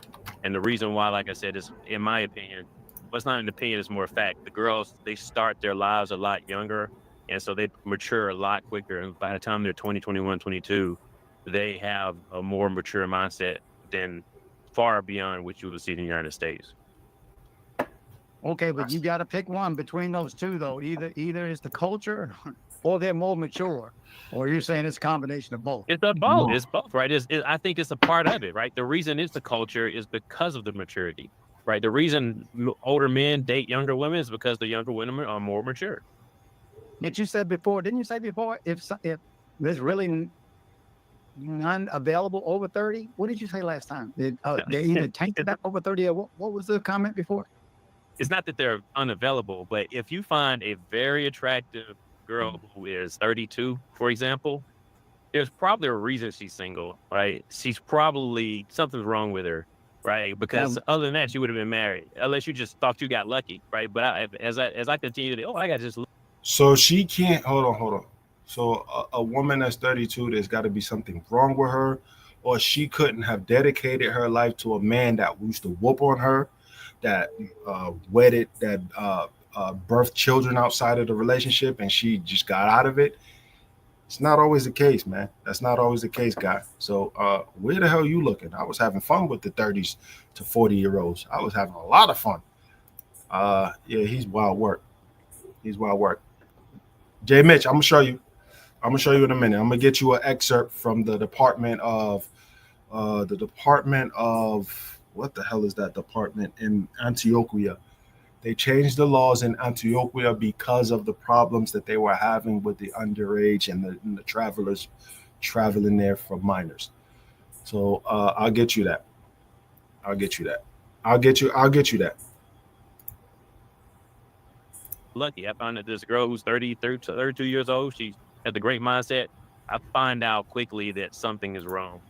D: And the reason why, like I said, is, in my opinion, well, it's not an opinion, it's more fact. The girls, they start their lives a lot younger, and so they mature a lot quicker. And by the time they're 20, 21, 22, they have a more mature mindset than far beyond what you would see in the United States.
C: Okay, but you got to pick one between those two, though. Either it's the culture, or they're more mature, or you're saying it's a combination of both.
D: It's both. It's both, right? I think it's a part of it, right? The reason it's the culture is because of the maturity, right? The reason older men date younger women is because the younger women are more mature.
C: Didn't you say before? If there's really none available over 30? What did you say last time? They either tainted that over 30, or what was the comment before?
D: it's not that they're unavailable, but if you find a very attractive girl who is 32, for example, there's probably a reason she's single, right? She's probably something's wrong with her, right? Because other than that, she would have been married, unless you just thought you got lucky, right? But as I continue to, I got just
B: So she can't. Hold on. So a woman that's 32, there's got to be something wrong with her, or she couldn't have dedicated her life to a man that used to whoop on her, that wedded, that birthed children outside of the relationship, and she just got out of it. It's not always the case, man. That's not always the case, guy. So where the hell you looking? I was having fun with the 30s to 40-year-olds. I was having a lot of fun. Yeah, he's wild work. He's wild work. Jay Mitch, I'm gonna show you. I'm gonna show you in a minute. I'm gonna get you an excerpt from the Department of what the hell is that department in Antioquia? They changed the laws in Antioquia because of the problems that they were having with the underage and the travelers traveling there for minors. So I'll get you that. I'll get you that.
D: lucky. I found that this girl who's 32 years old, she has a great mindset. I find out quickly that something is wrong.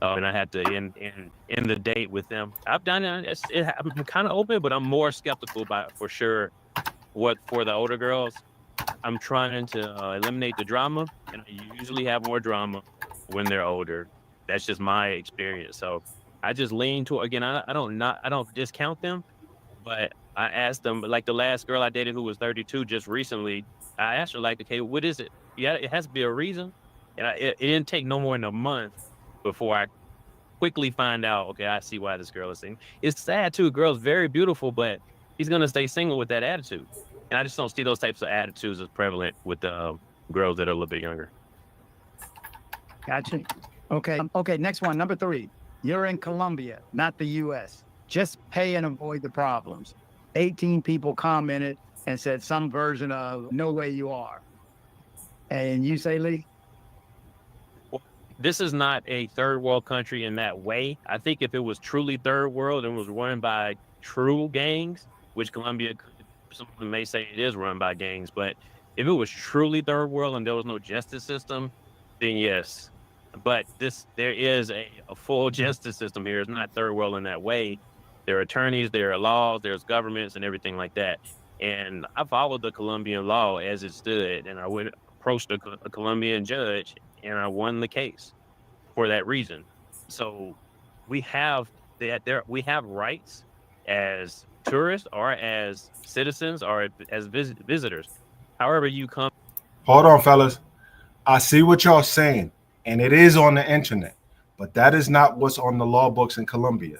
D: And I had to end the date with them. I've done it. I'm kind of open, but I'm more skeptical about for sure. What for the older girls, I'm trying to eliminate the drama, and I usually have more drama when they're older. That's just my experience. So I just lean to again. I don't discount them, but I asked them. Like the last girl I dated who was 32 just recently, I asked her like, okay, what is it? Yeah, it has to be a reason. And it didn't take no more than a month before I quickly find out, okay, I see why this girl is single. It's sad too. Girl's very beautiful, but he's gonna stay single with that attitude. And I just don't see those types of attitudes as prevalent with the girls that are a little bit younger.
C: Gotcha. Okay. Okay. Next one, number 3. You're in Colombia, not the U.S. Just pay and avoid the problems. 18 people commented and said some version of "No way you are." And you say, Lee?
D: This is not a third world country in that way. I think if it was truly third world and was run by true gangs, which Colombia, someone may say it is run by gangs, but if it was truly third world and there was no justice system, then yes. But there is a full justice system here. It's not third world in that way. There are attorneys, there are laws, there's governments and everything like that. And I followed the Colombian law as it stood, and I would approach a Colombian judge, and I won the case for that reason. So we have rights as tourists or as citizens or as visitors. However you come.
B: Hold on, fellas. I see what y'all saying, and it is on the internet, but that is not what's on the law books in Colombia.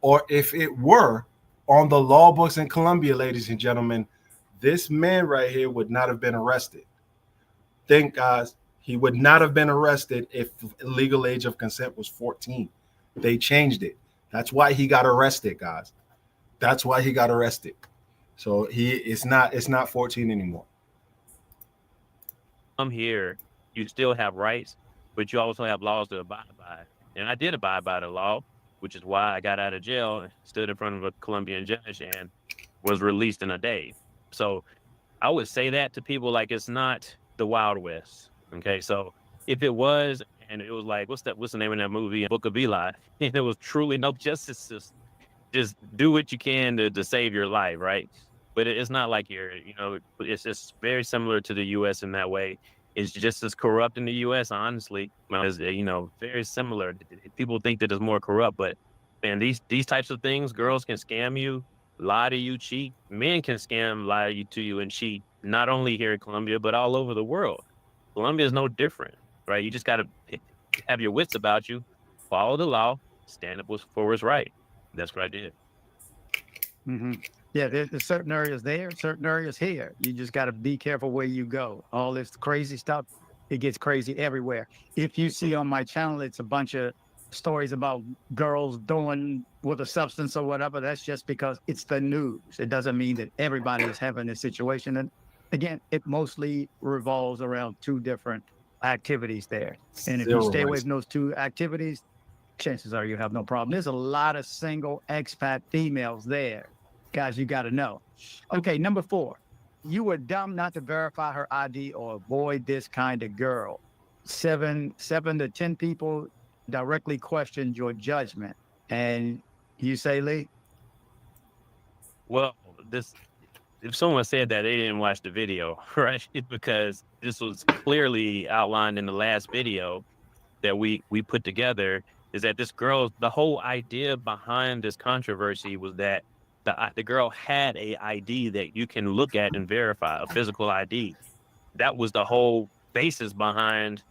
B: Or if it were on the law books in Colombia, ladies and gentlemen, this man right here would not have been arrested. Think, guys, he would not have been arrested if legal age of consent was 14. They changed it. That's why he got arrested, guys. That's why he got arrested. So it's not 14 anymore.
D: Come here, you still have rights, but you also have laws to abide by. And I did abide by the law, which is why I got out of jail, stood in front of a Colombian judge, and was released in a day. So I would say that to people, like it's not the Wild West. Okay, so if it was, and it was like, what's the name of that movie, Book of Eli, and there was truly no justice system, just do what you can to save your life, right? But it's not like it's just very similar to the U.S. in that way. It's just as corrupt in the U.S., honestly. As, very similar. People think that it's more corrupt, but man, these types of things, girls can scam you, lie to you, cheat. Men can scam, lie to you, and cheat, not only here in Colombia, but all over the world. Colombia is no different, right? You just got to have your wits about you, follow the law, stand up for what's right. That's what I did.
C: Mm-hmm. Yeah, there's certain areas there, certain areas here. You just got to be careful where you go. All this crazy stuff, it gets crazy everywhere. If you see on my channel, it's a bunch of stories about girls doing with a substance or whatever. That's just because it's the news. It doesn't mean that everybody is having this situation. And again, it mostly revolves around 2 different activities there. And if you stay away from those 2 activities, chances are you have no problem. There's a lot of single expat females there. Guys, you got to know. Okay, number 4. You were dumb not to verify her ID or avoid this kind of girl. 7 to 10 people directly questioned your judgment. And you say, Lee?
D: Well, if someone said that, they didn't watch the video, right? Because this was clearly outlined in the last video that we put together, is that this girl, the whole idea behind this controversy was that the girl had a ID that you can look at and verify, a physical ID. That was the whole basis behind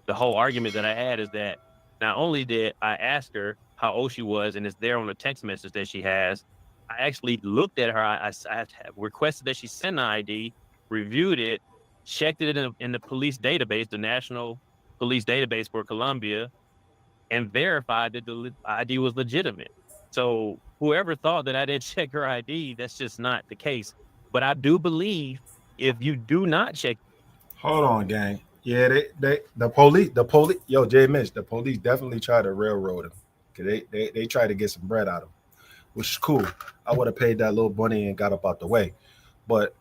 D: the whole argument that I had, is that not only did I ask her how old she was, and it's there on the text message that she has, I actually looked at her. I requested that she send the ID, reviewed it, checked it in the police database, the National Police Database for Colombia, and verified that the ID was legitimate. So whoever thought that I didn't check her ID, that's just not the case. But I do believe if you do not check.
B: Hold on, gang. Yeah, the police, yo, Jay Mitch, the police definitely tried to railroad him. Cause they tried to get some bread out of him, which is cool. I would have paid that little money and got up out the way. But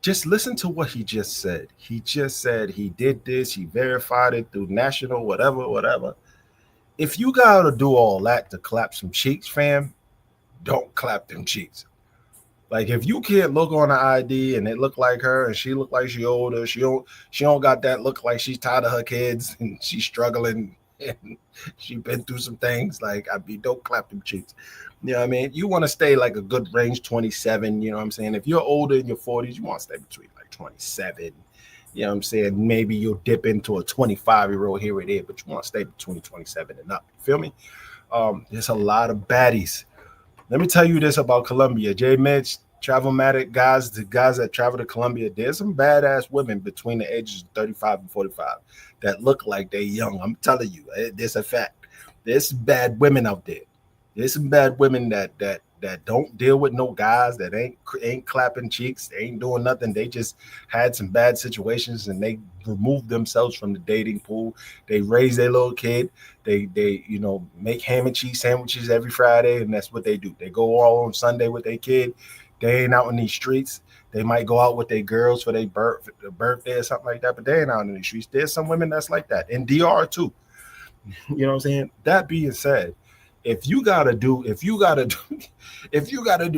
B: just listen to what he just said. He just said he did this, he verified it through national, whatever. If you gotta do all that to clap some cheeks, fam, don't clap them cheeks. Like, if you can't look on the ID and it look like her and she look like she older, she don't got that look like she's tired of her kids and she's struggling and she been through some things, like, don't clap them cheeks. You know what I mean? You want to stay like a good range 27, you know what I'm saying? If you're older in your 40s, you want to stay between like 27. You know what I'm saying? Maybe you'll dip into a 25-year-old here or there, but you want to stay between 27 and up. You feel me? There's a lot of baddies. Let me tell you this about Colombia. J Mitch, Travelmatic guys, the guys that travel to Colombia, there's some badass women between the ages of 35 and 45 that look like they're young. I'm telling you, it's a fact. There's some bad women out there. There's some bad women that don't deal with no guys, that ain't clapping cheeks, they ain't doing nothing. They just had some bad situations and they removed themselves from the dating pool. They raise their little kid. They make ham and cheese sandwiches every Friday, and that's what they do. They go all on Sunday with their kid. They ain't out in these streets. They might go out with their girls for their birthday or something like that, but they ain't out in the streets. There's some women that's like that. In DR too. You know what I'm saying? That being said, if you gotta do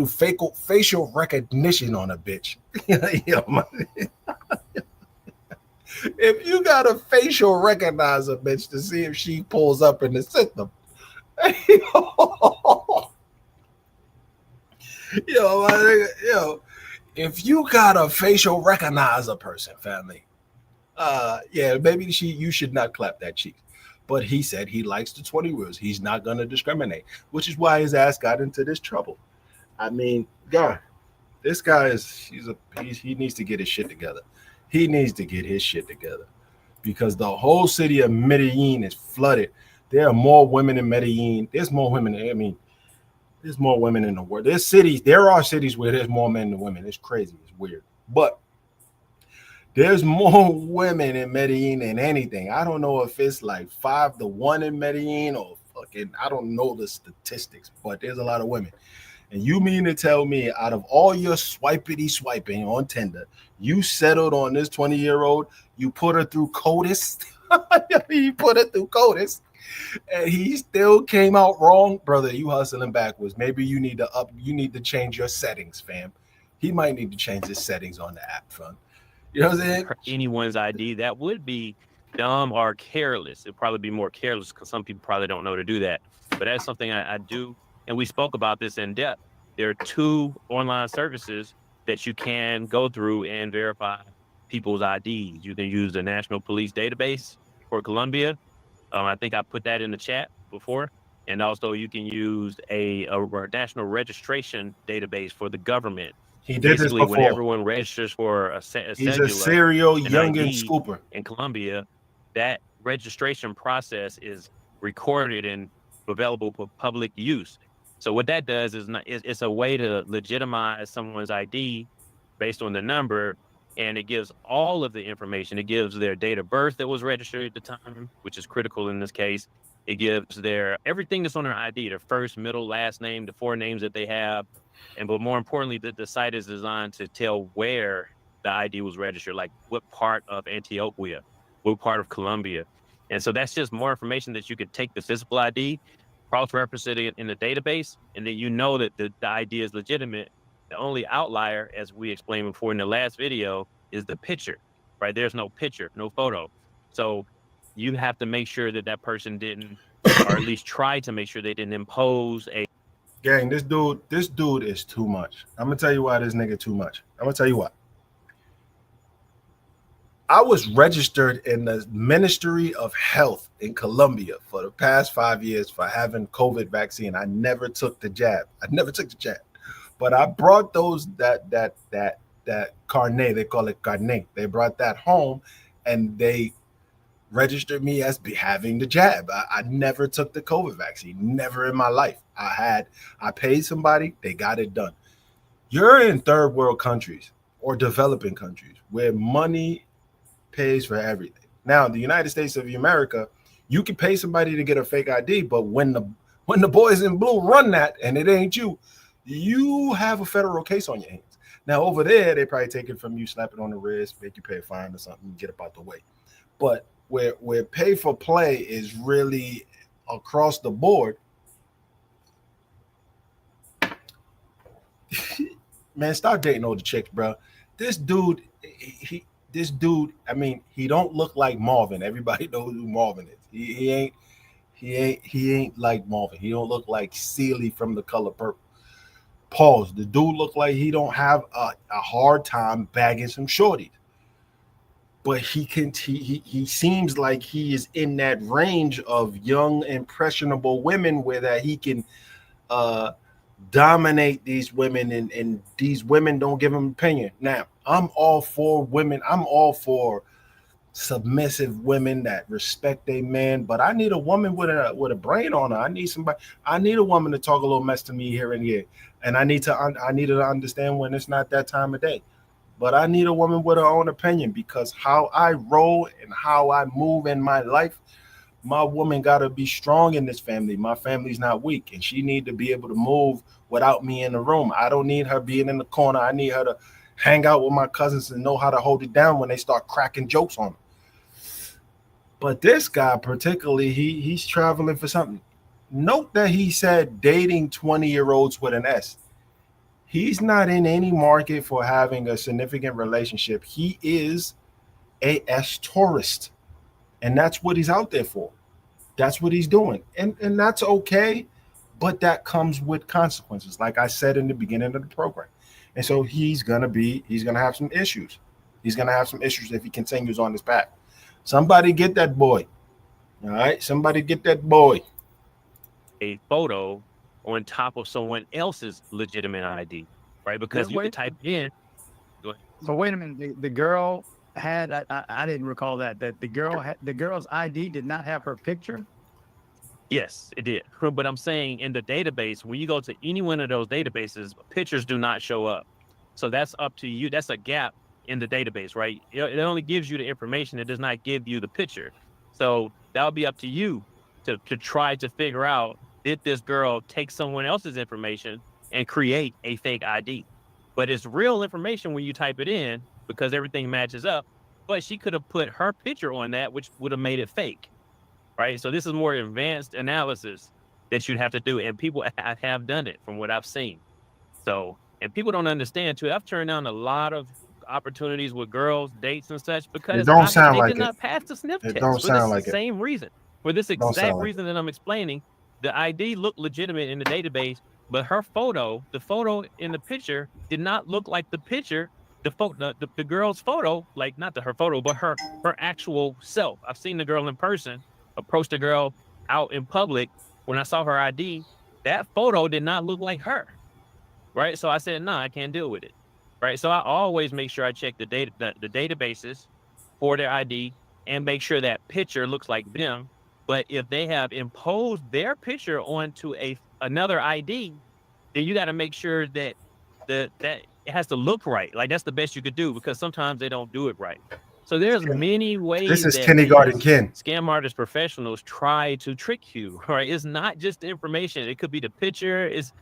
B: facial recognition on a bitch, if you gotta facial recognize a bitch to see if she pulls up in the system, if you gotta facial recognize a person, family, maybe you should not clap that cheek. But he said he likes the 20 words. He's not going to discriminate, which is why his ass got into this trouble. I mean, God, this guy he needs to get his shit together. He needs to get his shit together because the whole city of Medellin is flooded. There are more women in Medellin. There's more women. There's more women in the world. There are cities where there's more men than women. It's crazy. It's weird. But there's more women in Medellin than anything. I don't know if it's like 5-1 in Medellin or fucking, I don't know the statistics, but there's a lot of women. And you mean to tell me out of all your swiping on Tinder, you settled on this 20-year-old, you put her through CODIS, and he still came out wrong? Brother, you hustling backwards. Maybe you need to change your settings, fam. He might need to change his settings on the app, fam. You know what I'm saying?
D: Anyone's ID, that would be dumb or careless. It'd probably be more careless because some people probably don't know to do that. But that's something I do. And we spoke about this in depth. There are 2 online services that you can go through and verify people's IDs. You can use the National Police Database for Colombia. I think I put that in the chat before. And also you can use a national registration database for the government.
B: He did this before.
D: When everyone registers for
B: he's a serial youngin' scooper
D: in Colombia, that registration process is recorded and available for public use. So what that does is it's a way to legitimize someone's ID based on the number, and it gives all of the information. It gives their date of birth that was registered at the time, which is critical in this case. It gives their everything that's on their ID, their first, middle, last name, the 4 names that they have, but more importantly, the site is designed to tell where the ID was registered, like what part of Antioquia, what part of Colombia. And so that's just more information that you could take the physical ID, cross-reference it in the database, and then you know that the ID is legitimate. The only outlier, as we explained before in the last video, is the picture, right? There's no picture, no photo. So you have to make sure that that person didn't, or at least try to make sure they didn't impose a.
B: Gang, this dude is too much. I'm gonna tell you why this nigga too much. I'm gonna tell you why. I was registered in the Ministry of Health in Colombia for the past 5 years for having COVID vaccine. I never took the jab. But I brought that carnet, they call it carnet. They brought that home and they registered me as having the jab. I never took the COVID vaccine, never in my life. I paid somebody, they got it done. You're in third world countries or developing countries where money pays for everything. Now, the United States of America, you can pay somebody to get a fake ID, but when the boys in blue run that and it ain't you, you have a federal case on your hands. Now, over there, they probably take it from you, slap it on the wrist, make you pay a fine or something, get up out the way. But where pay for play is really across the board, man, stop dating older chicks, bro. This dude, I mean, he don't look like Marvin. Everybody knows who Marvin is. He ain't like Marvin. He don't look like Celie from The Color Purple. Pause. The dude look like he don't have a hard time bagging some shorties. But he seems like he is in that range of young, impressionable women where that he can dominate these women and these women don't give him opinion. Now, I'm all for women. I'm all for submissive women that respect their man, but I need a woman with a brain on her. I need a woman to talk a little mess to me here and here. And I need her to understand when it's not that time of day. But I need a woman with her own opinion, because how I roll and how I move in my life, my woman got to be strong in this family. My family's not weak, and she need to be able to move without me in the room. I don't need her being in the corner. I need her to hang out with my cousins and know how to hold it down when they start cracking jokes on her. But this guy particularly, he's traveling for something. Note that he said dating 20-year-olds with an S. He's not in any market for having a significant relationship. He is a S tourist, and that's what he's out there for. That's what he's doing, and that's okay, but that comes with consequences, like I said in the beginning of the program. And so he's gonna have some issues. He's gonna have some issues if he continues on this path. Somebody get that boy. All right, somebody get that boy.
D: A photo on top of someone else's legitimate ID, right? Because you can type in. Go ahead.
C: So wait a minute. The girl had, I didn't recall that the girl's ID did not have her picture.
D: Yes, it did. But I'm saying in the database, when you go to any one of those databases, pictures do not show up. So that's up to you. That's a gap in the database, right? It only gives you the information. It does not give you the picture. So that'll be up to you to try to figure out, did this girl take someone else's information and create a fake ID? But it's real information when you type it in, because everything matches up. But she could have put her picture on that, which would have made it fake, right? So this is more advanced analysis that you'd have to do. And people have done it from what I've seen. So, and people don't understand too. I've turned down a lot of opportunities with girls, dates and such, because they did not pass the sniff test.
B: Don't sound like it.
D: Same reason. For this exact reason that I'm explaining, the ID looked legitimate in the database, but her photo, the photo in the picture, did not look like the picture, the girl's photo, like not her photo, but her actual self. I've seen the girl in person, approached the girl out in public. When I saw her ID, that photo did not look like her, right? So I said, I can't deal with it, right? So I always make sure I check the databases for their ID and make sure that picture looks like them. But if they have imposed their picture onto another ID, then you got to make sure that that it has to look right. Like, that's the best you could do, because sometimes they don't do it right. So there's many ways
B: This is
D: that
B: kindergarten
D: these
B: Ken.
D: scam artist professionals try to trick you, right? It's not just the information. It could be the picture. It's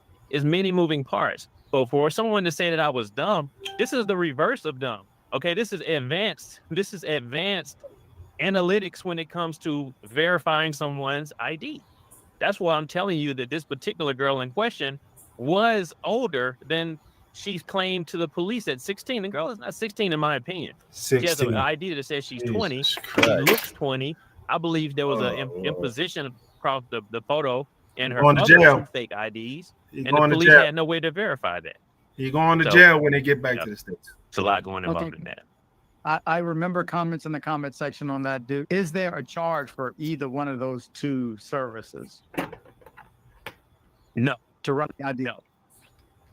D: many moving parts. But for someone to say that I was dumb, this is the reverse of dumb. Okay, this is advanced. This is advanced analytics when it comes to verifying someone's ID. That's why I'm telling you that this particular girl in question was older than she's claimed to the police at 16. The girl is not 16, in my opinion. She has an
B: 16.
D: ID that says she's 20.
B: Jesus
D: She
B: Christ.
D: looks 20. I believe there was an
B: Oh, Lord.
D: imposition across the photo and her
B: Going to
D: other
B: jail.
D: 2 fake IDs,
B: He
D: and the
B: going to
D: police
B: jail.
D: had no way to verify that.
B: He going to
D: So,
B: jail when they get back
D: yeah.
B: to the States.
D: It's a lot going involved
C: Okay.
D: in that.
C: I remember comments in the comment section on that, dude. Is there a charge for either one of those two services
D: No,
C: to run the ID?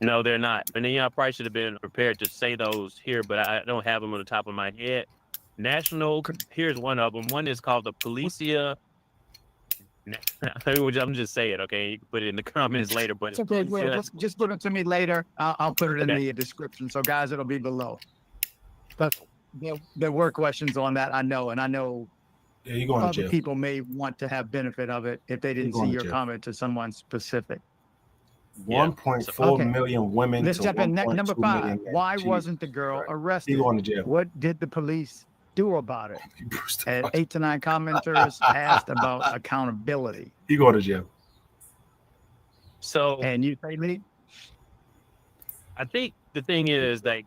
D: no, they're not. And then I probably should have been prepared to say those here, but I don't have them on the top of my head. National, here's one of them. One is called the Policia. I'm just saying it, okay? You can put it in the comments later, but
C: It's okay. Wait, just put it to me later. I'll put it in
D: Okay.
C: the description. So, guys, it'll be below. But there were questions on that, I know, and I know
B: Yeah, he going to
C: other
B: jail.
C: people may want to have benefit of it if they didn't see
B: going to
C: your
B: jail.
C: comment to someone specific.
B: 1.4
C: Okay.
B: million women
C: Let's
B: to
C: jump in.
B: 1.2
C: Number
B: million
C: 5.
B: men.
C: Why
B: Jesus
C: wasn't the girl
B: Christ. He
C: arrested?
B: going to jail.
C: What did the police do about it?
B: Bruce the
C: And
B: Fuck.
C: 8 to 9 commenters asked about accountability.
B: He going to jail.
D: So
C: And you say, Lee?
D: I think the thing is, like,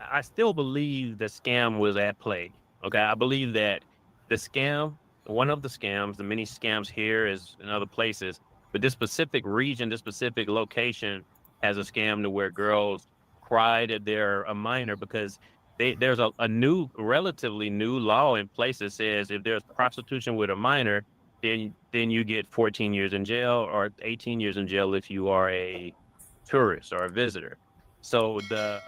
D: I still believe the scam was at play. Okay, I believe that the scam, one of the scams, the many scams here is in other places, but this specific region, this specific location has a scam to where girls cry that they're a minor because there's a new, relatively new law in place that says if there's prostitution with a minor, then you get 14 years in jail or 18 years in jail if you are a tourist or a visitor. So the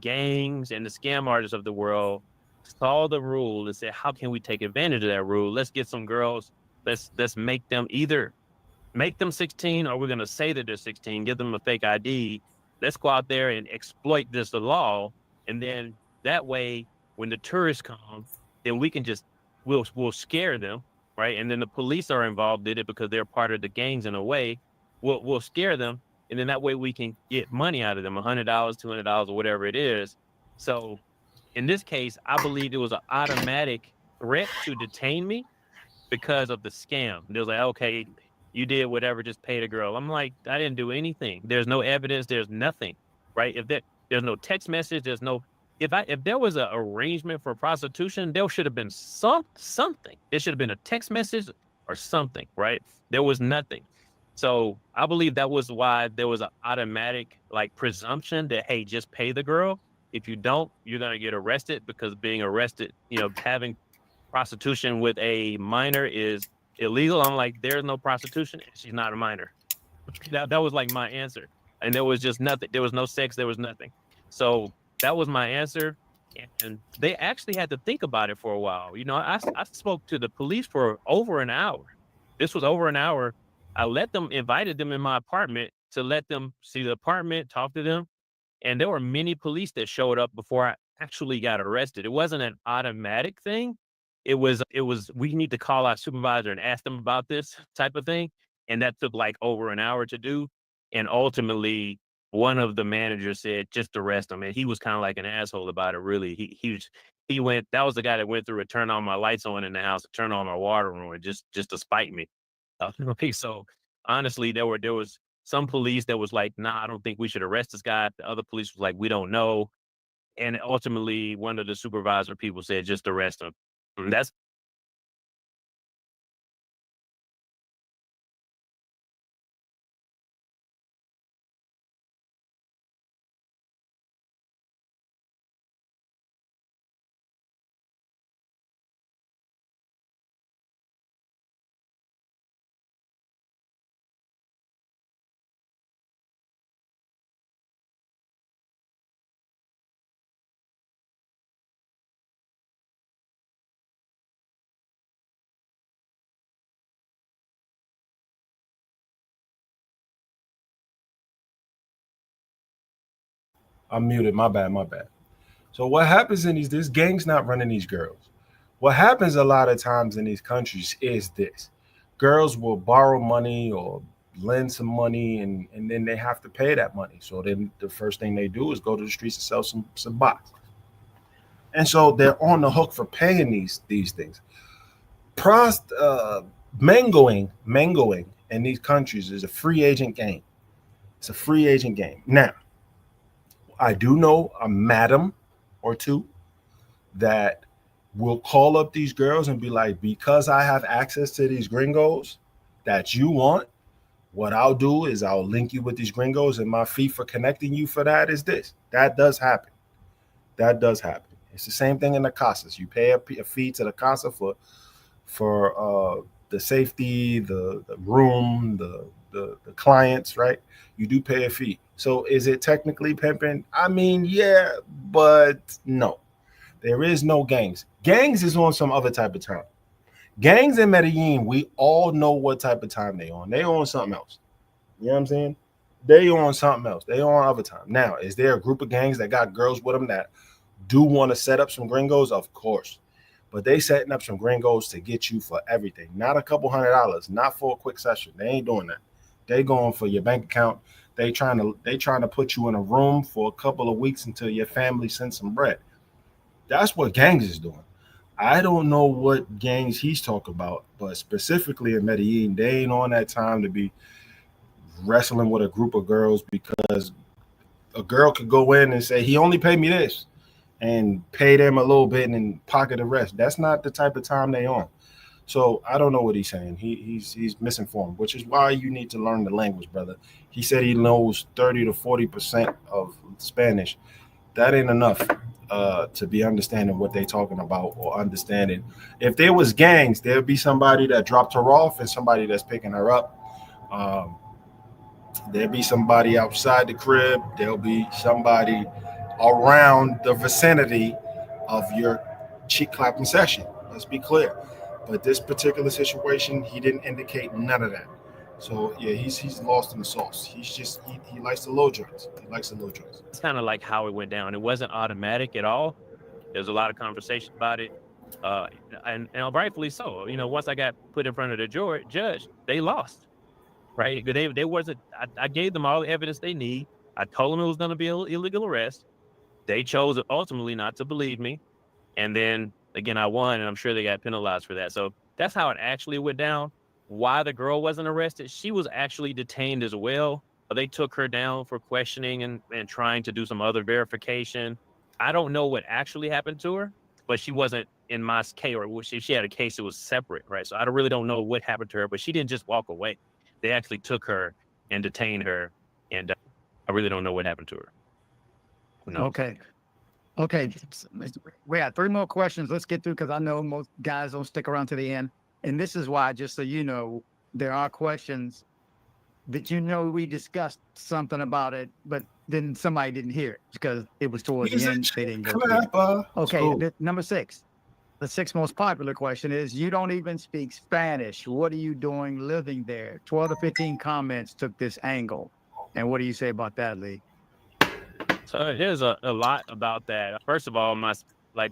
D: gangs and the scam artists of the world saw the rule and said, how can we take advantage of that rule? Let's get some girls. Let's make them either make them 16 or we're going to say that they're 16, give them a fake ID. Let's go out there and exploit this law. And then that way, when the tourists come, then we can just, we'll scare them, right? And then the police are involved in it because they're part of the gangs in a way. We'll scare them. And then that way we can get money out of them, $100, $200, or whatever it is. So in this case, I believe it was an automatic threat to detain me because of the scam. They was like, okay, you did whatever, just pay the girl. I'm like, I didn't do anything. There's no evidence. There's nothing, right? If there's no text message, there's no, if there was an arrangement for prostitution, there should have been something. There should have been a text message or something, right? There was nothing. So I believe that was why there was an automatic like presumption that, hey, just pay the girl. If you don't, you're going to get arrested because being arrested, having prostitution with a minor is illegal. I'm like, there's no prostitution. She's not a minor. That was like my answer. And there was just nothing. There was no sex. There was nothing. So that was my answer. And they actually had to think about it for a while. I spoke to the police for over an hour. This was over an hour. I invited them in my apartment to let them see the apartment, talk to them. And there were many police that showed up before I actually got arrested. It wasn't an automatic thing. It was, we need to call our supervisor and ask them about this type of thing. And that took like over an hour to do. And ultimately, one of the managers said, just arrest him. And he was kind of like an asshole about it, really. That was the guy that went through and turned all my lights on in the house, and turned on my water on just to spite me. So honestly, there was some police that was like, nah, I don't think we should arrest this guy. The other police was like, we don't know. And ultimately, one of the supervisor people said, just arrest him. And that's
B: I'm muted. My bad. So what happens in this gang's not running these girls. What happens a lot of times in these countries is this. Girls will borrow money or lend some money and then they have to pay that money. So then the first thing they do is go to the streets and sell some box. And so they're on the hook for paying these things. Prost mangoing in these countries is a free agent game. It's a free agent game. Now, I do know a madam or two that will call up these girls and be like, because I have access to these gringos that you want, what I'll do is I'll link you with these gringos, and my fee for connecting you for that is this. That does happen. That does happen. It's the same thing in the casas. You pay a fee to the casa for the safety, the room, the clients, right? You do pay a fee. So is it technically pimping? I mean, yeah, but no. There is no gangs. Gangs is on some other type of time. Gangs in Medellin, we all know what type of time they on. They on something else. You know what I'm saying? They on something else. They on other time. Now, is there a group of gangs that got girls with them that do want to set up some gringos? Of course. But they setting up some gringos to get you for everything. Not a couple $100, not for a quick session. They ain't doing that. They going for your bank account. They trying to put you in a room for a couple of weeks until your family sends some bread. That's what gangs is doing. I don't know what gangs he's talking about, but specifically in Medellin, they ain't on that time to be wrestling with a group of girls, because a girl could go in and say, he only paid me this, and pay them a little bit and then pocket the rest. That's not the type of time they on. So I don't know what he's saying. He's misinformed, which is why you need to learn the language, brother. He said he knows 30 to 40% of Spanish. That ain't enough to be understanding what they talking about or understanding. If there was gangs, there'd be somebody that dropped her off and somebody that's picking her up. There'll be somebody outside the crib. There'll be somebody around the vicinity of your cheek clapping session. Let's be clear. But this particular situation, he didn't indicate none of that. So yeah, he's lost in the sauce. He's just he likes the low joints. He likes the low joints.
D: It's kind of like how it went down. It wasn't automatic at all. There's a lot of conversation about it, and rightfully so. You know, once I got put in front of the judge, they lost. Right? They wasn't. I gave them all the evidence they need. I told them it was going to be an illegal arrest. They chose ultimately not to believe me, and then again I won, and I'm sure they got penalized for that. So that's how it actually went down. Why the girl wasn't arrested? She was actually detained as well. They took her down for questioning and trying to do some other verification. I don't know what actually happened to her, but she wasn't in my case, or if she had a case, it was separate, right? So I really don't know what happened to her, but she didn't just walk away. They actually took her and detained her, and I really don't know what happened to her. No.
C: Okay. We got 3 more questions. Let's get through, because I know most guys don't stick around to the end. And this is why, just so you know, there are questions that we discussed something about it, but then somebody didn't hear it because it was towards the end. They didn't go through it. Okay, number 6. The 6th most popular question is, you don't even speak Spanish. What are you doing living there? 12 to 15 comments took this angle. And what do you say about that, Lee?
D: So there's a lot about that. First of all, I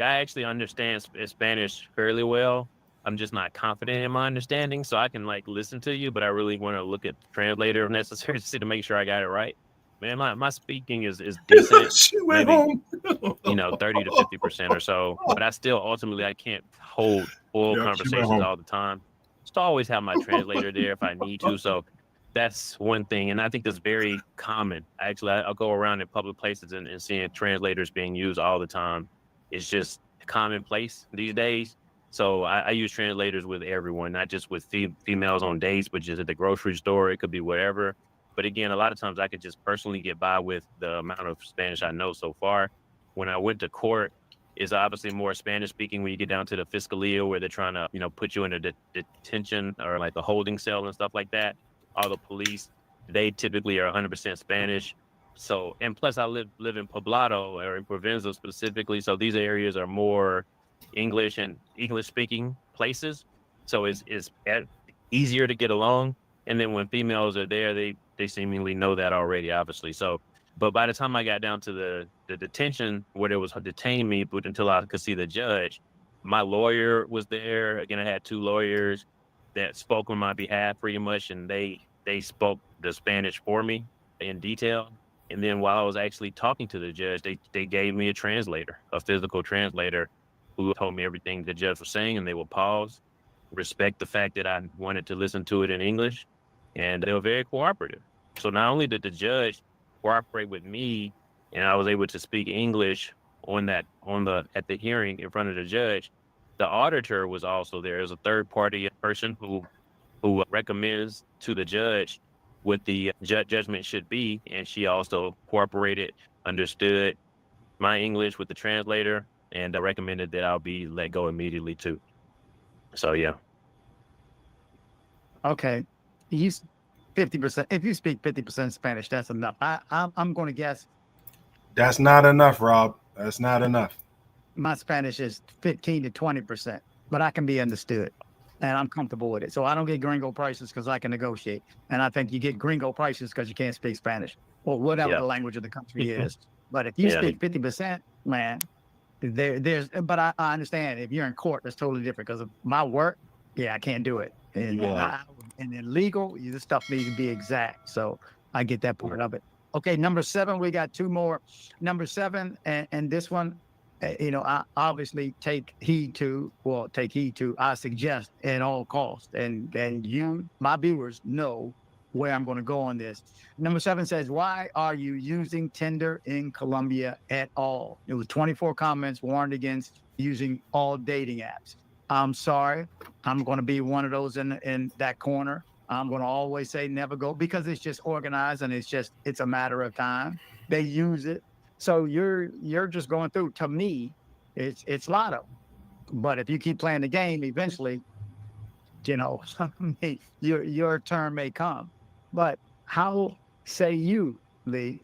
D: actually understand Spanish fairly well. I'm just not confident in my understanding, so I can listen to you, but I really want to look at the translator if necessary to make sure I got it right. Man, my speaking is decent. Maybe, 30 to 50% or so, but I still ultimately I can't hold full conversations all the time. Just always have my translator there if I need to. So that's one thing, and I think that's very common. Actually, I'll go around in public places and seeing translators being used all the time. It's just commonplace these days. So I use translators with everyone, not just with females on dates, but just at the grocery store. It could be whatever. But again, a lot of times I could just personally get by with the amount of Spanish I know so far. When I went to court, it's obviously more Spanish speaking when you get down to the fiscalia, where they're trying to, put you in a detention or like a holding cell and stuff like that. All the police, they typically are 100% Spanish. So, and plus I live in Poblado, or in Provenza specifically. So these areas are more English and English speaking places. So it's easier to get along. And then when females are there, they seemingly know that already, obviously. So But by the time I got down to the detention where they was detained me, but until I could see the judge, my lawyer was there. Again, I had two lawyers that spoke on my behalf pretty much, and they spoke the Spanish for me in detail. And then while I was actually talking to the judge, they gave me a translator, a physical translator, who told me everything the judge was saying, and they would pause, respect the fact that I wanted to listen to it in English, and they were very cooperative. So not only did the judge cooperate with me, and I was able to speak English at the hearing in front of the judge, the auditor was also there. There's a third party person who recommends to the judge what the judgment should be, and she also cooperated, understood my English with the translator, and recommended that I'll be let go immediately too. So yeah.
C: Okay, you 50%. If you speak 50% Spanish, that's enough. I'm going to guess
B: That's not enough, Rob. That's not enough.
C: my Spanish is 15 to 20%, but I can be understood, and I'm comfortable with it. So I don't get gringo prices because I can negotiate, and I think you get gringo prices because you can't speak Spanish or whatever
D: Yeah.
C: the language of the country is. But if you
D: Yeah.
C: speak 50%, man, there's. But I understand if you're in court, that's totally different because of my work. Yeah, I can't do it, and
B: Yeah.
C: and then legal, this stuff needs to be exact. So I get that part of it. Okay, number 7, we got 2 more. Number 7, and this one, I obviously take heed to. I suggest at all costs, and you, my viewers, know where I'm going to go on this. Number 7 says, why are you using Tinder in Colombia at all? It was 24 comments warned against using all dating apps. I'm sorry. I'm going to be one of those in that corner. I'm going to always say never go because it's just organized and it's a matter of time. They use it. So you're just going through. To me, it's lotto. But if you keep playing the game, eventually, your turn may come. But how say you, Lee?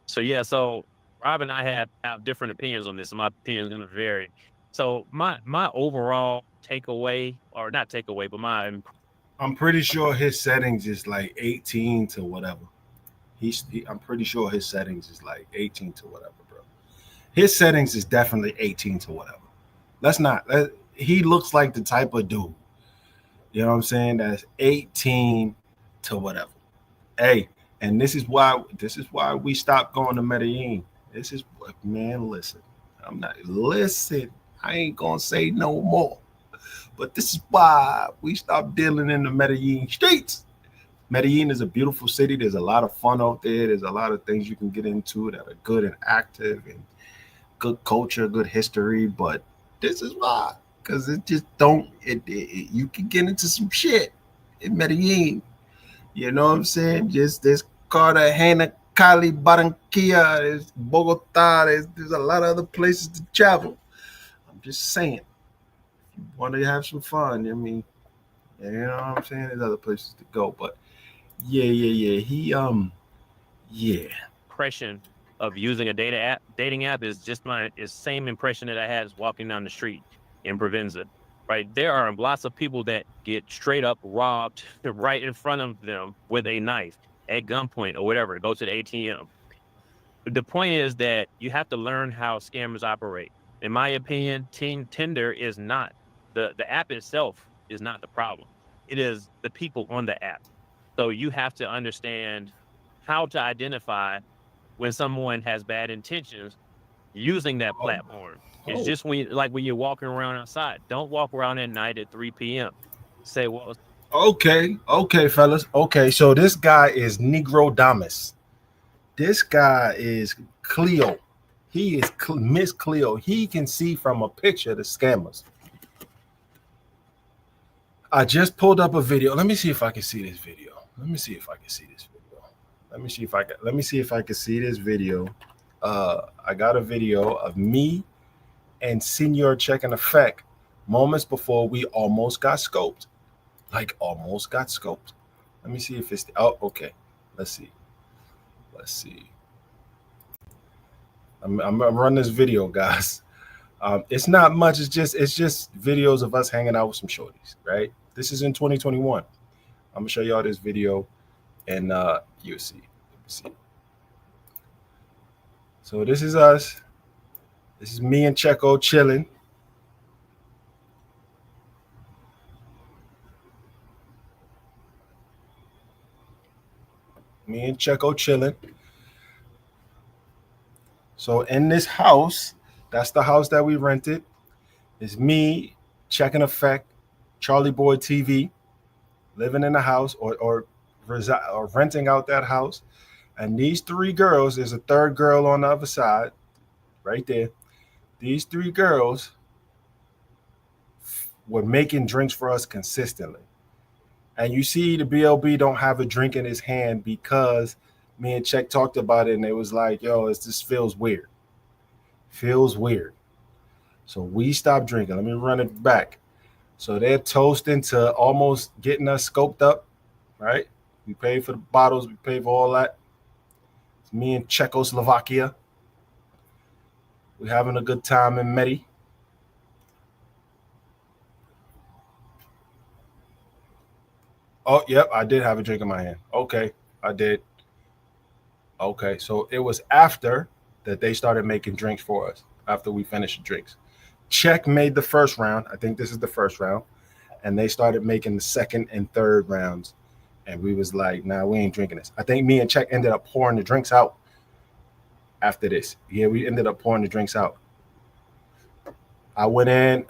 D: So yeah, so Rob and I have different opinions on this. And my opinion is going to vary. So my overall takeaway, or not takeaway, but
B: I'm pretty sure his settings is like 18 to whatever. I'm pretty sure his settings is like 18 to whatever, bro. His settings is definitely 18 to whatever. He looks like the type of dude, you know what I'm saying, that's 18 to whatever. Hey, and this is why we stopped going to Medellin. This is what, man, listen. I ain't gonna say no more. But this is why we stopped dealing in the Medellin streets. Medellin is a beautiful city. There's a lot of fun out there. There's a lot of things you can get into that are good and active and good culture, good history. But this is why, because it just you can get into some shit in Medellin. You know what I'm saying? Just this Cartagena, Cali, Barranquilla, there's Bogota, there's a lot of other places to travel. I'm just saying. Want to have some fun, you know what I'm saying? There's other places to go, but yeah.
D: impression of using a dating app is just is same impression that I had as walking down the street in Provenza. Right, there are lots of people that get straight up robbed right in front of them with a knife at gunpoint or whatever to go to the ATM. The point is that you have to learn how scammers operate. In my opinion, Tinder is not the app itself is not the problem. It is the people on the app. So you have to understand how to identify when someone has bad intentions using that platform. It's just when you're walking around outside. Don't walk around at night at 3 p.m. Say, well,
B: okay, fellas. Okay, so this guy is Negro Damas. This guy is Cleo. He is Miss Cleo. He can see from a picture the scammers. I just pulled up a video. Let me see if I can see this video. Let me see if I can see this video. I got a video of me and Senior Checking Effect moments before we almost got scoped. Let me see if it's okay. Let's see. I'm gonna run this video, guys. It's not much. It's just videos of us hanging out with some shorties, right? This is in 2021. I'm gonna show y'all this video, and you'll see. So this is us. This is me and Checo chilling. Me and Checo chilling. So in this house, that's the house that we rented. It's me, Checking Effect, Charlie Boy TV, living in the house or renting out that house. And these three girls, there's a third girl on the other side, right there. These three girls were making drinks for us consistently. And you see the BLB don't have a drink in his hand because me and Check talked about it and it was like, yo, this feels weird. Feels weird. So we stopped drinking. Let me run it back. So they're toasting to almost getting us scoped up, right? We paid for the bottles. We paid for all that. It's me and Czechoslovakia. We're having a good time in Medi. Oh, yep, I did have a drink in my hand. Okay, I did. Okay, so it was after that they started making drinks for us, after we finished the drinks. Czech made the first round. I think this is the first round. And they started making the second and third rounds. And we was like, nah, we ain't drinking this. I think me and Czech ended up pouring the drinks out after this. Yeah, we ended up pouring the drinks out. I went in,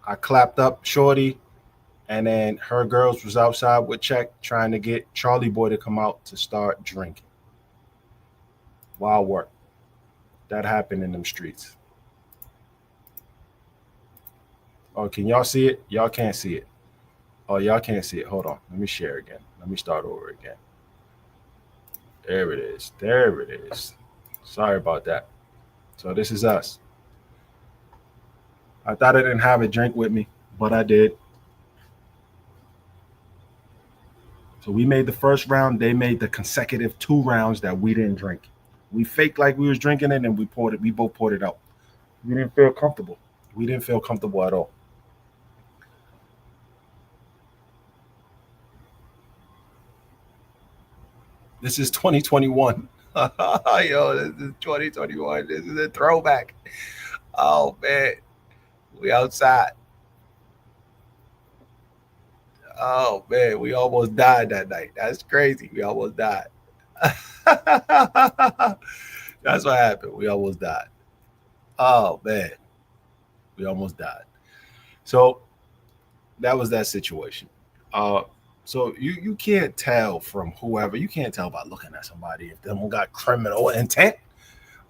B: I clapped up Shorty, and then her girls was outside with Czech trying to get Charlie Boy to come out to start drinking. Wild work. That happened in them streets. Oh, can y'all see it? Y'all can't see it. Oh, y'all can't see it. Hold on. Let me share again. Let me start over again. There it is. There it is. Sorry about that. So this is us. I thought I didn't have a drink with me, but I did. So we made the first round. They made the consecutive 2 rounds that we didn't drink. We faked like we was drinking it, and we poured it. We both poured it out. We didn't feel comfortable. We didn't feel comfortable at all. This is 2021. Yo, this is 2021. This is a throwback. Oh, man. We outside. Oh, man. We almost died that night. That's crazy. We almost died. That's what happened. We almost died. Oh, man. We almost died. So that was that situation. So you can't tell from whoever. You can't tell by looking at somebody if they don't got criminal intent.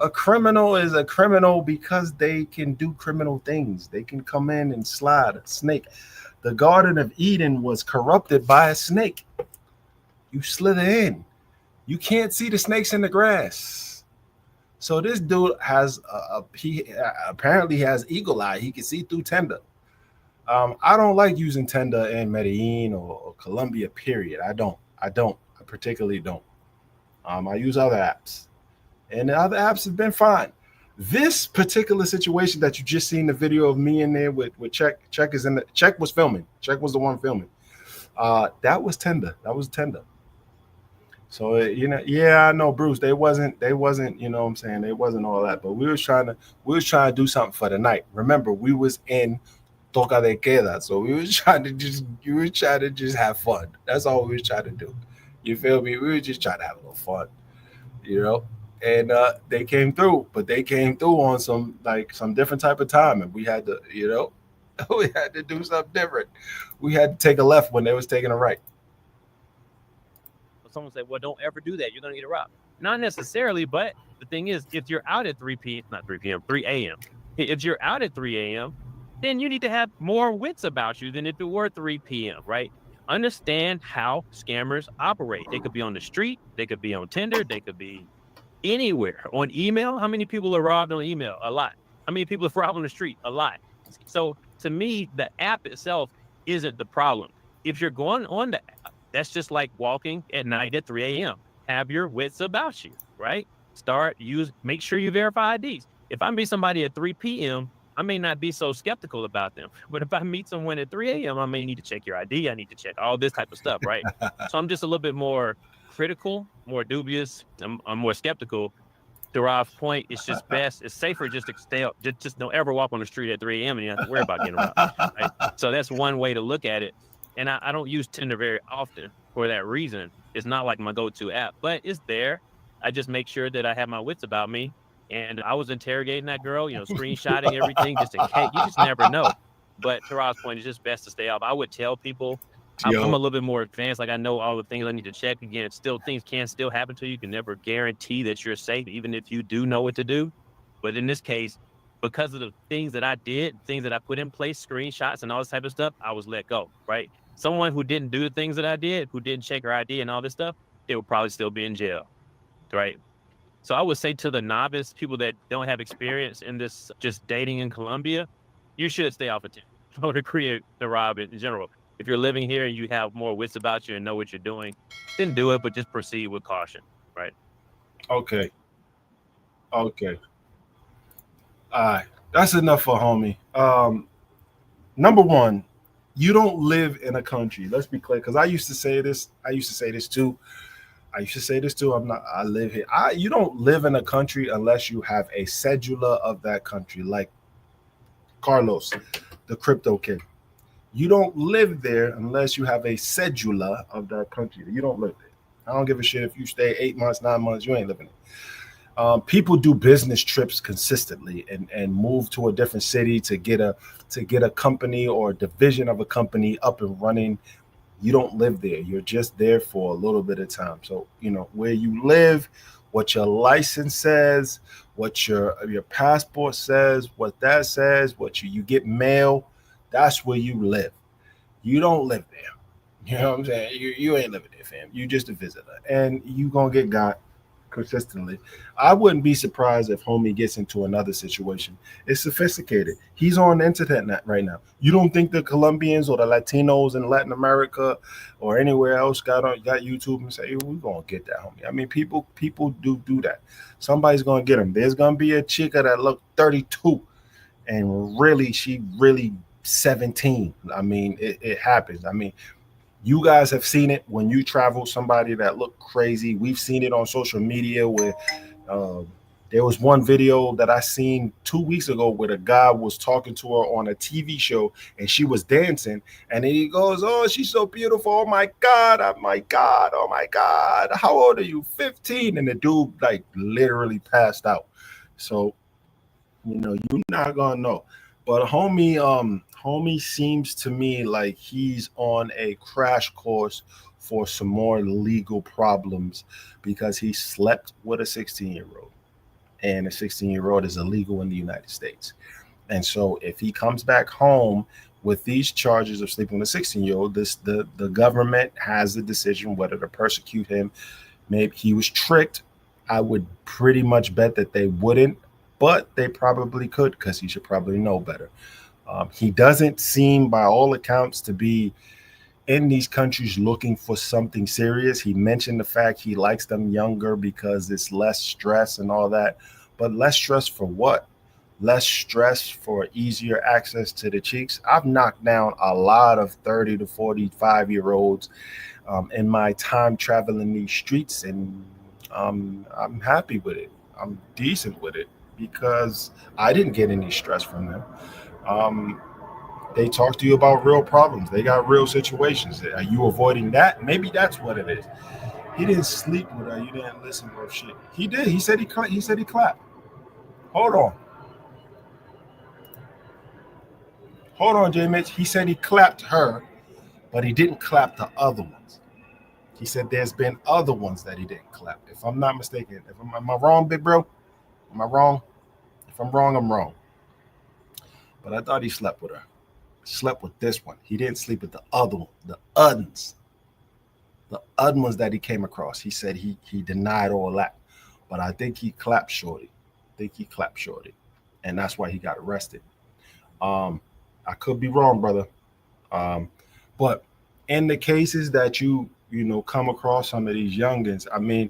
B: A criminal is a criminal because they can do criminal things. They can come in and slide a snake. The Garden of Eden was corrupted by a snake. You slither in. You can't see the snakes in the grass. So this dude has he apparently has eagle eye. He can see through Tinder. I don't like using Tinder in Medellin or Colombia, period. I particularly don't. I use other apps. And the other apps have been fine. This particular situation that you just seen the video of me in there with Czech is in the Czech was filming. Czech was the one filming. That was Tinder. That was Tinder. So yeah, I know, Bruce. They wasn't, you know what I'm saying? They wasn't all that, but we was trying to do something for the night. Remember, we was in Toca de Queda. So we was trying to just have fun. That's all we was trying to do. You feel me? We were just trying to have a little fun, you know? And they came through, but they came through on some different type of time. And we had to, we had to do something different. We had to take a left when they was taking a right.
D: Someone said, well, don't ever do that. You're going to get robbed. Not necessarily, but the thing is, if you're out at 3 a.m. If you're out at 3 a.m., then you need to have more wits about you than if it were 3 p.m., right? Understand how scammers operate. They could be on the street. They could be on Tinder. They could be anywhere. On email, how many people are robbed on email? A lot. How many people are robbed on the street? A lot. So to me, the app itself isn't the problem. If you're going on the app, that's just like walking at night at 3 a.m. Have your wits about you, right? Make sure you verify IDs. If I meet somebody at 3 p.m., I may not be so skeptical about them. But if I meet someone at 3 a.m., I may need to check your ID. I need to check all this type of stuff, right? So I'm just a little bit more critical, more dubious. I'm more skeptical to Rob's point, it's just best. It's safer just to stay up. Just don't ever walk on the street at 3 a.m. and you have to worry about getting robbed. Right? So that's one way to look at it. And I don't use Tinder very often for that reason. It's not like my go-to app, but it's there. I just make sure that I have my wits about me. And I was interrogating that girl, screenshotting everything just in case. You just never know. But to Rob's point, it's just best to stay off. I would tell people I'm a little bit more advanced. Like I know all the things I need to check. Again, things can still happen to you. You can never guarantee that you're safe, even if you do know what to do. But in this case, because of the things that I did, things that I put in place, screenshots and all this type of stuff, I was let go, right? Someone who didn't do the things that I did, who didn't check her ID and all this stuff, they would probably still be in jail, right? So I would say to the novice, people that don't have experience in this just dating in Colombia, you should stay off of Tinder or to create the rob in general. If you're living here and you have more wits about you and know what you're doing, then do it, but just proceed with caution, right?
B: Okay. All right. That's enough for homie. Number one, you don't live in a country. Let's be clear, because I used to say this too. I live here. You don't live in a country unless you have a cedula of that country, like Carlos, the crypto kid. You don't live there unless you have a cedula of that country. You don't live there. I don't give a shit if you stay 8 months, 9 months, you ain't living there. People do business trips consistently and move to a different city to get a company or a division of a company up and running. You don't live there. You're just there for a little bit of time. So, where you live, what your license says, what your passport says, what that says, what you get mail, that's where you live. You don't live there. You know what I'm saying? You ain't living there, fam. You just a visitor. And you gonna get got consistently. I wouldn't be surprised if homie gets into another situation. It's sophisticated. He's on the internet right now. You don't think the Colombians or the Latinos in Latin America or anywhere else got YouTube and say, hey, we're gonna get that, homie. I mean, people do that. Somebody's gonna get him. There's gonna be a chica that looked 32 and she really 17. I mean, it happens. I mean, you guys have seen it when you travel, somebody that looked crazy. We've seen it on social media where there was one video that I seen 2 weeks ago where the guy was talking to her on a TV show and she was dancing. And then he goes, oh, she's so beautiful. Oh my God. Oh my God. Oh my God. How old are you? 15. And the dude like literally passed out. So, you're not going to know. But homie seems to me like he's on a crash course for some more legal problems because he slept with a 16-year-old, and a 16-year-old is illegal in the United States. And so if he comes back home with these charges of sleeping with a 16-year-old, the government has the decision whether to persecute him. Maybe he was tricked. I would pretty much bet that they wouldn't, but they probably could because he should probably know better. He doesn't seem, by all accounts, to be in these countries looking for something serious. He mentioned the fact he likes them younger because it's less stress and all that. But less stress for what? Less stress for easier access to the cheeks. I've knocked down a lot of 30 to 45-year-olds in my time traveling these streets, and I'm happy with it. I'm decent with it because I didn't get any stress from them. They talk to you about real problems. They got real situations. Are you avoiding that? Maybe that's what it is. He didn't sleep with her. You didn't listen to her shit. He did. He said he clapped. Hold on, J. Mitch. He said he clapped her, but he didn't clap the other ones. He said there's been other ones that he didn't clap. If I'm not mistaken. Am I wrong, big bro? Am I wrong? If I'm wrong, I'm wrong. But I thought he slept with her. Slept with this one. He didn't sleep with the other one, the others. The other ones that he came across. He said he denied all that. But I think he clapped shorty. And that's why he got arrested. I could be wrong, brother. But in the cases that you come across some of these youngins, I mean,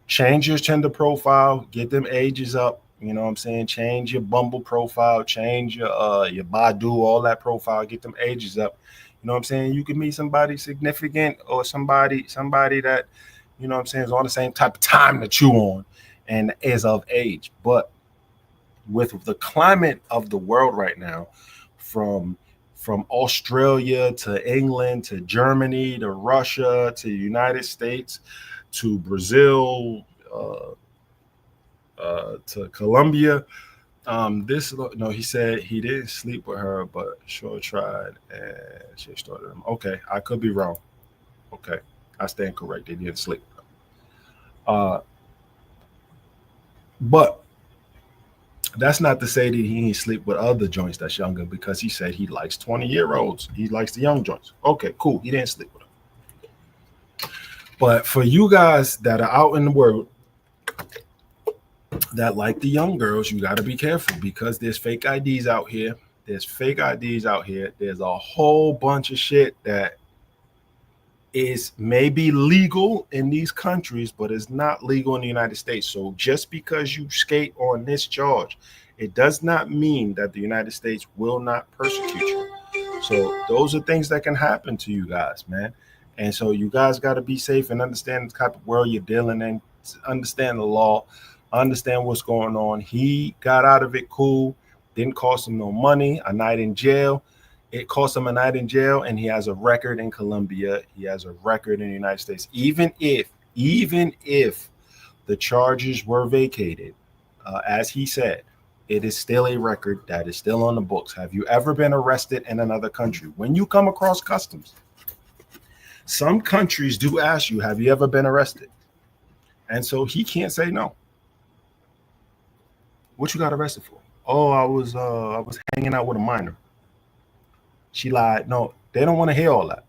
B: change your Tinder profile, get them ages up. You know what I'm saying? Change your Bumble profile, change your Badu, all that profile, get them ages up. You know what I'm saying? You can meet somebody significant or somebody that, you know what I'm saying, is on the same type of time that you on. and is of age. But with the climate of the world right now, from Australia to England to Germany to Russia to the United States to Brazil to Colombia. He said he didn't sleep with her, but sure tried and she started him. Okay, I could be wrong. Okay, I stand correct. They didn't sleep. But that's not to say that he ain't sleep with other joints that's younger, because he said he likes 20-year-olds. He likes the young joints. Okay, cool. He didn't sleep with them. But for you guys that are out in the world that like the young girls, you got to be careful, because there's fake IDs out here. There's fake IDs out here. There's a whole bunch of shit that is maybe legal in these countries, but it's not legal in the United States. So just because you skate on this charge, it does not mean that the United States will not persecute you. So those are things that can happen to you guys, man. And so you guys got to be safe and understand the type of world you're dealing in, understand the law, understand what's going on. He got out of it cool, didn't cost him no money, a night in jail. It cost him a night in jail, and he has a record in Colombia. He has a record in the United States. Even if the charges were vacated, as he said, it is still a record that is still on the books. Have you ever been arrested in another country? When you come across customs, some countries do ask you, have you ever been arrested? And so he can't say no. What you got arrested for? Oh, I was hanging out with a minor. She lied. No, they don't want to hear all that.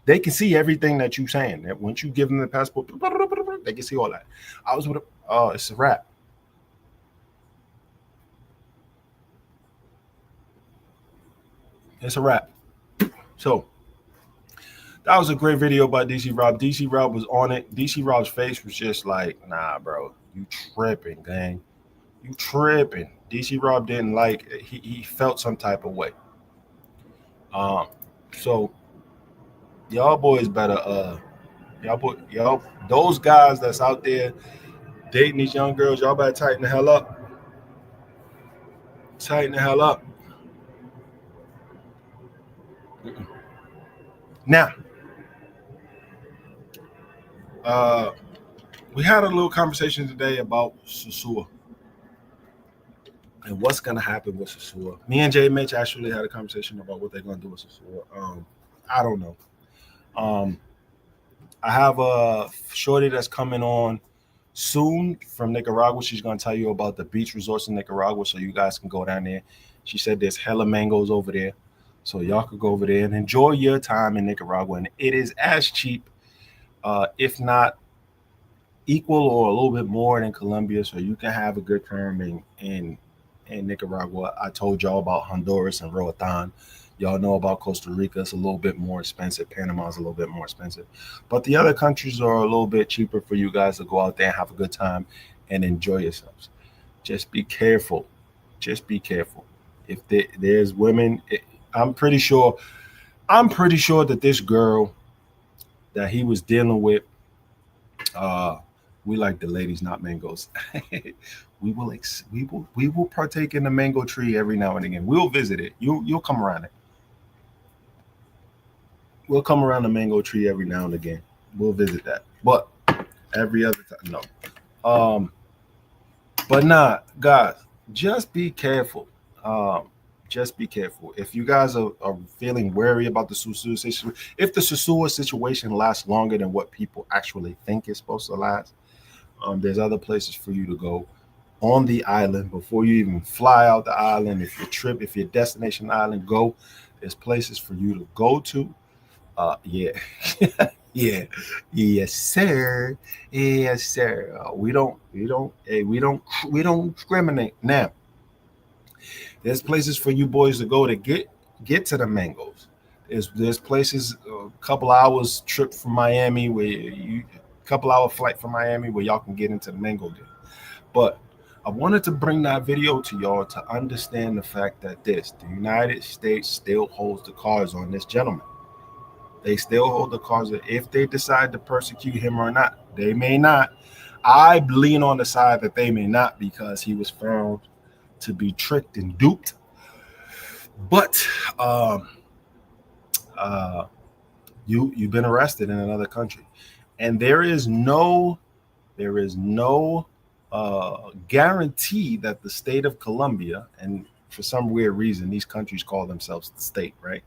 B: They can see everything that you're saying. That once you give them the passport, they can see all that. I was with it's a wrap. It's a wrap. So that was a great video by DC Rob. DC Rob was on it. DC Rob's face was just like, nah, bro, you tripping, gang. You tripping. DC Rob didn't like it. He felt some type of way. So y'all boys better y'all those guys that's out there dating these young girls, y'all better tighten the hell up. Tighten the hell up. Now, we had a little conversation today about Sosua and what's going to happen with Sosua. Me and Jay Mitch actually had a conversation about what they're going to do with Sosua. I don't know. I have a shorty that's coming on soon from Nicaragua. She's going to tell you about the beach resorts in Nicaragua, so you guys can go down there. She said there's hella mangoes over there, so y'all could go over there and enjoy your time in Nicaragua. And it is as cheap, if not equal or a little bit more than Colombia, so you can have a good time in Nicaragua. I told y'all about Honduras and Roatan. Y'all know about Costa Rica. It's a little bit more expensive. Panama's a little bit more expensive. But the other countries are a little bit cheaper for you guys to go out there and have a good time and enjoy yourselves. Just be careful. Just be careful. If there's women, I'm pretty sure that this girl that he was dealing with, we like the ladies, not mangoes. We will partake in the mango tree every now and again. We'll visit it. You'll come around it. We'll come around the mango tree every now and again. We'll visit that. But every other time, no. But nah, guys, just be careful. Just be careful. If you guys are feeling wary about the Sosua situation, if the Sosua situation lasts longer than what people actually think it's supposed to last, there's other places for you to go on the island before you even fly out the island. If your destination island, go. There's places for you to go to. Yeah. Yes, sir. Yes, sir. We don't discriminate. Now, there's places for you boys to go to get to the mangoes. There's places a couple hours trip from Miami couple hour flight from Miami where y'all can get into the mango game. But I wanted to bring that video to y'all to understand the fact that the United States still holds the cards on this gentleman. They still hold the cards if they decide to persecute him or not. They may not. I lean on the side that they may not, because he was found to be tricked and duped. But you've been arrested in another country, and there is no guarantee that the state of Colombia, and for some weird reason these countries call themselves the state, right?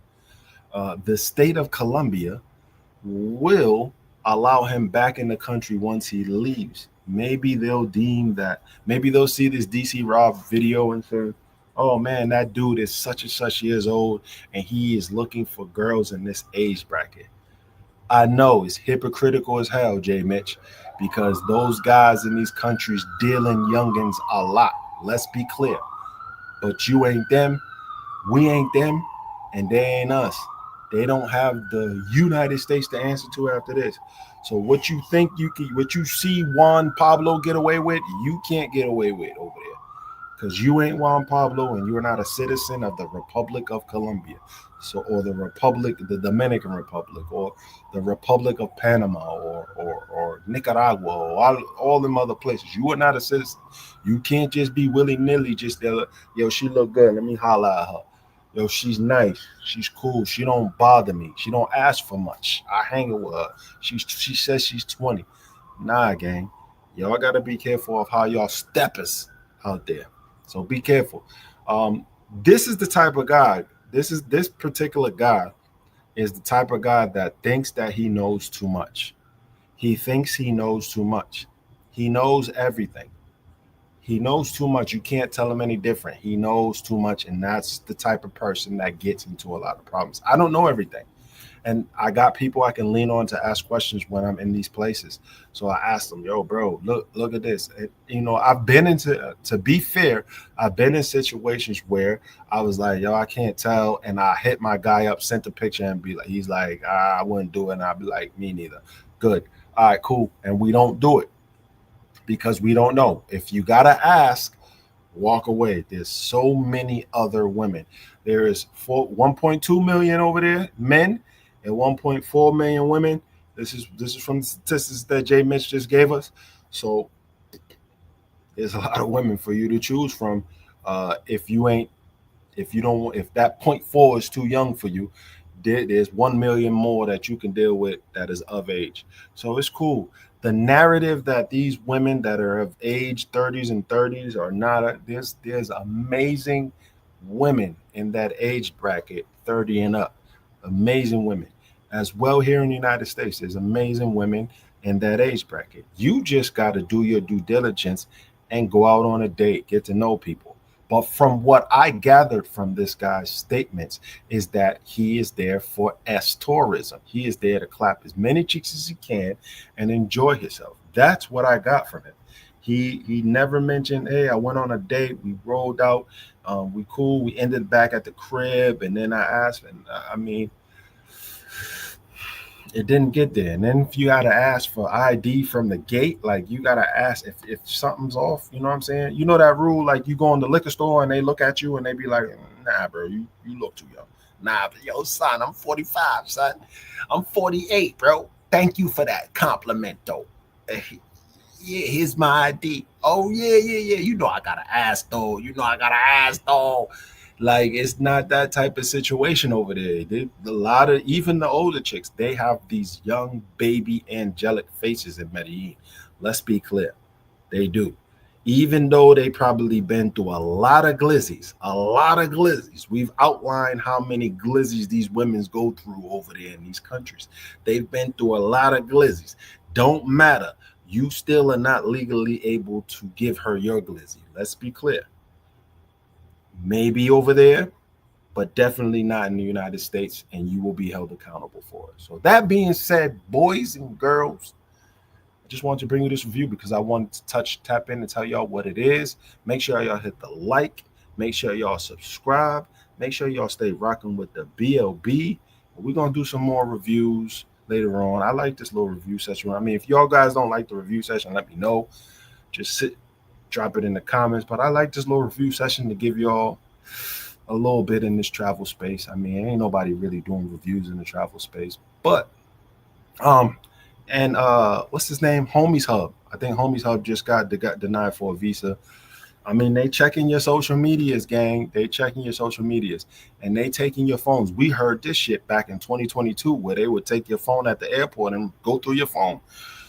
B: The state of Colombia will allow him back in the country once he leaves. Maybe they'll deem that, maybe they'll see this DC Rob video and say, oh man, that dude is such and such years old and he is looking for girls in this age bracket. I know it's hypocritical as hell, J. Mitch, because those guys in these countries deal in youngins a lot. Let's be clear. But you ain't them, we ain't them, and they ain't us. They don't have the United States to answer to after this. So what you think you can, what you see Juan Pablo get away with, you can't get away with over there, because you ain't Juan Pablo and you're not a citizen of the Republic of Colombia. So, or the Republic, the Dominican Republic, or the Republic of Panama, or Nicaragua, or all them other places. You are not a citizen. You can't just be willy-nilly just there. Yo, she look good. Let me holler at her. Yo, she's nice. She's cool. She don't bother me. She don't ask for much. I hang with her. She says she's 20. Nah, gang. Y'all got to be careful of how y'all steppers out there. So be careful. This is the type of guy. This particular guy is the type of guy that thinks that he knows too much. He thinks he knows too much. He knows everything. He knows too much. You can't tell him any different. He knows too much, and that's the type of person that gets into a lot of problems. I don't know everything, and I got people I can lean on to ask questions when I'm in these places. So I asked them, yo, bro, look at this. I've been into, to be fair, I've been in situations where I was like, yo, I can't tell, and I hit my guy up, sent a picture, and be like, he's like, I wouldn't do it, and I'd be like, me neither. Good. All right, cool. And we don't do it, because we don't know. If you gotta ask, walk away. There's so many other women. There is 1.2 million over there, men, and 1.4 million women. This is from the statistics that Jay Mitch just gave us. So there's a lot of women for you to choose from. If that 0.4 is too young for you, there's 1 million more that you can deal with that is of age. So it's cool. The narrative that these women that are of age 30s are not, there's amazing women in that age bracket, 30 and up, amazing women as well. Here in the United States, there's amazing women in that age bracket. You just got to do your due diligence and go out on a date, get to know people. But from what I gathered from this guy's statements is that he is there for tourism. He is there to clap as many cheeks as he can and enjoy himself. That's what I got from him. He never mentioned, hey, I went on a date, we rolled out, we cool, we ended back at the crib, and then I asked, and I mean, it didn't get there. And then if you got to ask for ID from the gate, like you got to ask if something's off, you know what I'm saying? You know that rule, like you go in the liquor store and they look at you and they be like, nah, bro, you look too young. Nah, but yo, son, I'm 45, son. I'm 48, bro. Thank you for that compliment, though. Yeah, here's my ID. Oh, yeah. You know I got to ask, though. Like, it's not that type of situation over there. A lot of, even the older chicks, they have these young baby angelic faces in Medellin. Let's be clear. They do. Even though they probably been through a lot of glizzies. We've outlined how many glizzies these women go through over there in these countries. They've been through a lot of glizzies. Don't matter. You still are not legally able to give her your glizzy. Let's be clear. Maybe over there, but definitely not in the United States, and you will be held accountable for it. So that being said, boys and girls, I just wanted to bring you this review because I wanted to tap in and tell y'all what it is. Make sure y'all hit the like. Make sure y'all subscribe. Make sure y'all stay rocking with the BLB. We're going to do some more reviews later on. I like this little review session. I mean, if y'all guys don't like the review session, let me know. Just drop it in the comments. But I like this little review session to give y'all a little bit in this travel space. I mean, ain't nobody really doing reviews in the travel space. But And what's his name? Homies Hub. I think Homies Hub just got denied for a visa. I mean, they checking your social medias, gang. They checking your social medias, and they taking your phones. We heard this shit back in 2022, where they would take your phone at the airport and go through your phone.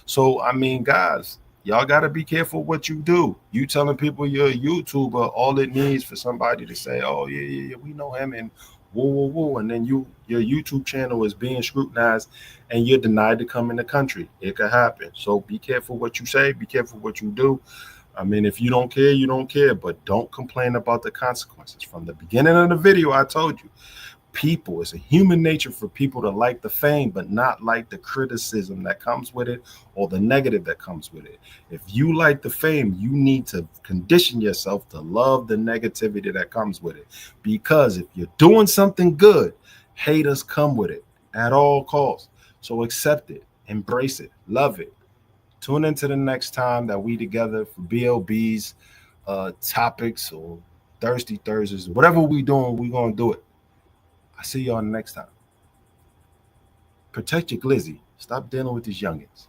B: So, I mean, guys, y'all got to be careful what you do. You telling people you're a YouTuber, all it needs for somebody to say, "Oh yeah, yeah, yeah, we know him," and whoa, whoa, whoa, and then your YouTube channel is being scrutinized, and you're denied to come in the country. It could happen. So be careful what you say. Be careful what you do. I mean, if you don't care, you don't care, but don't complain about the consequences. From the beginning of the video, I told you, people, it's a human nature for people to like the fame, but not like the criticism that comes with it or the negative that comes with it. If you like the fame, you need to condition yourself to love the negativity that comes with it. Because if you're doing something good, haters come with it at all costs. So accept it, embrace it, love it. Tune into the next time that we together for BLB's topics or Thirsty Thursdays. Whatever we doing, we gonna do it. I see y'all next time. Protect your glizzy. Stop dealing with these youngins.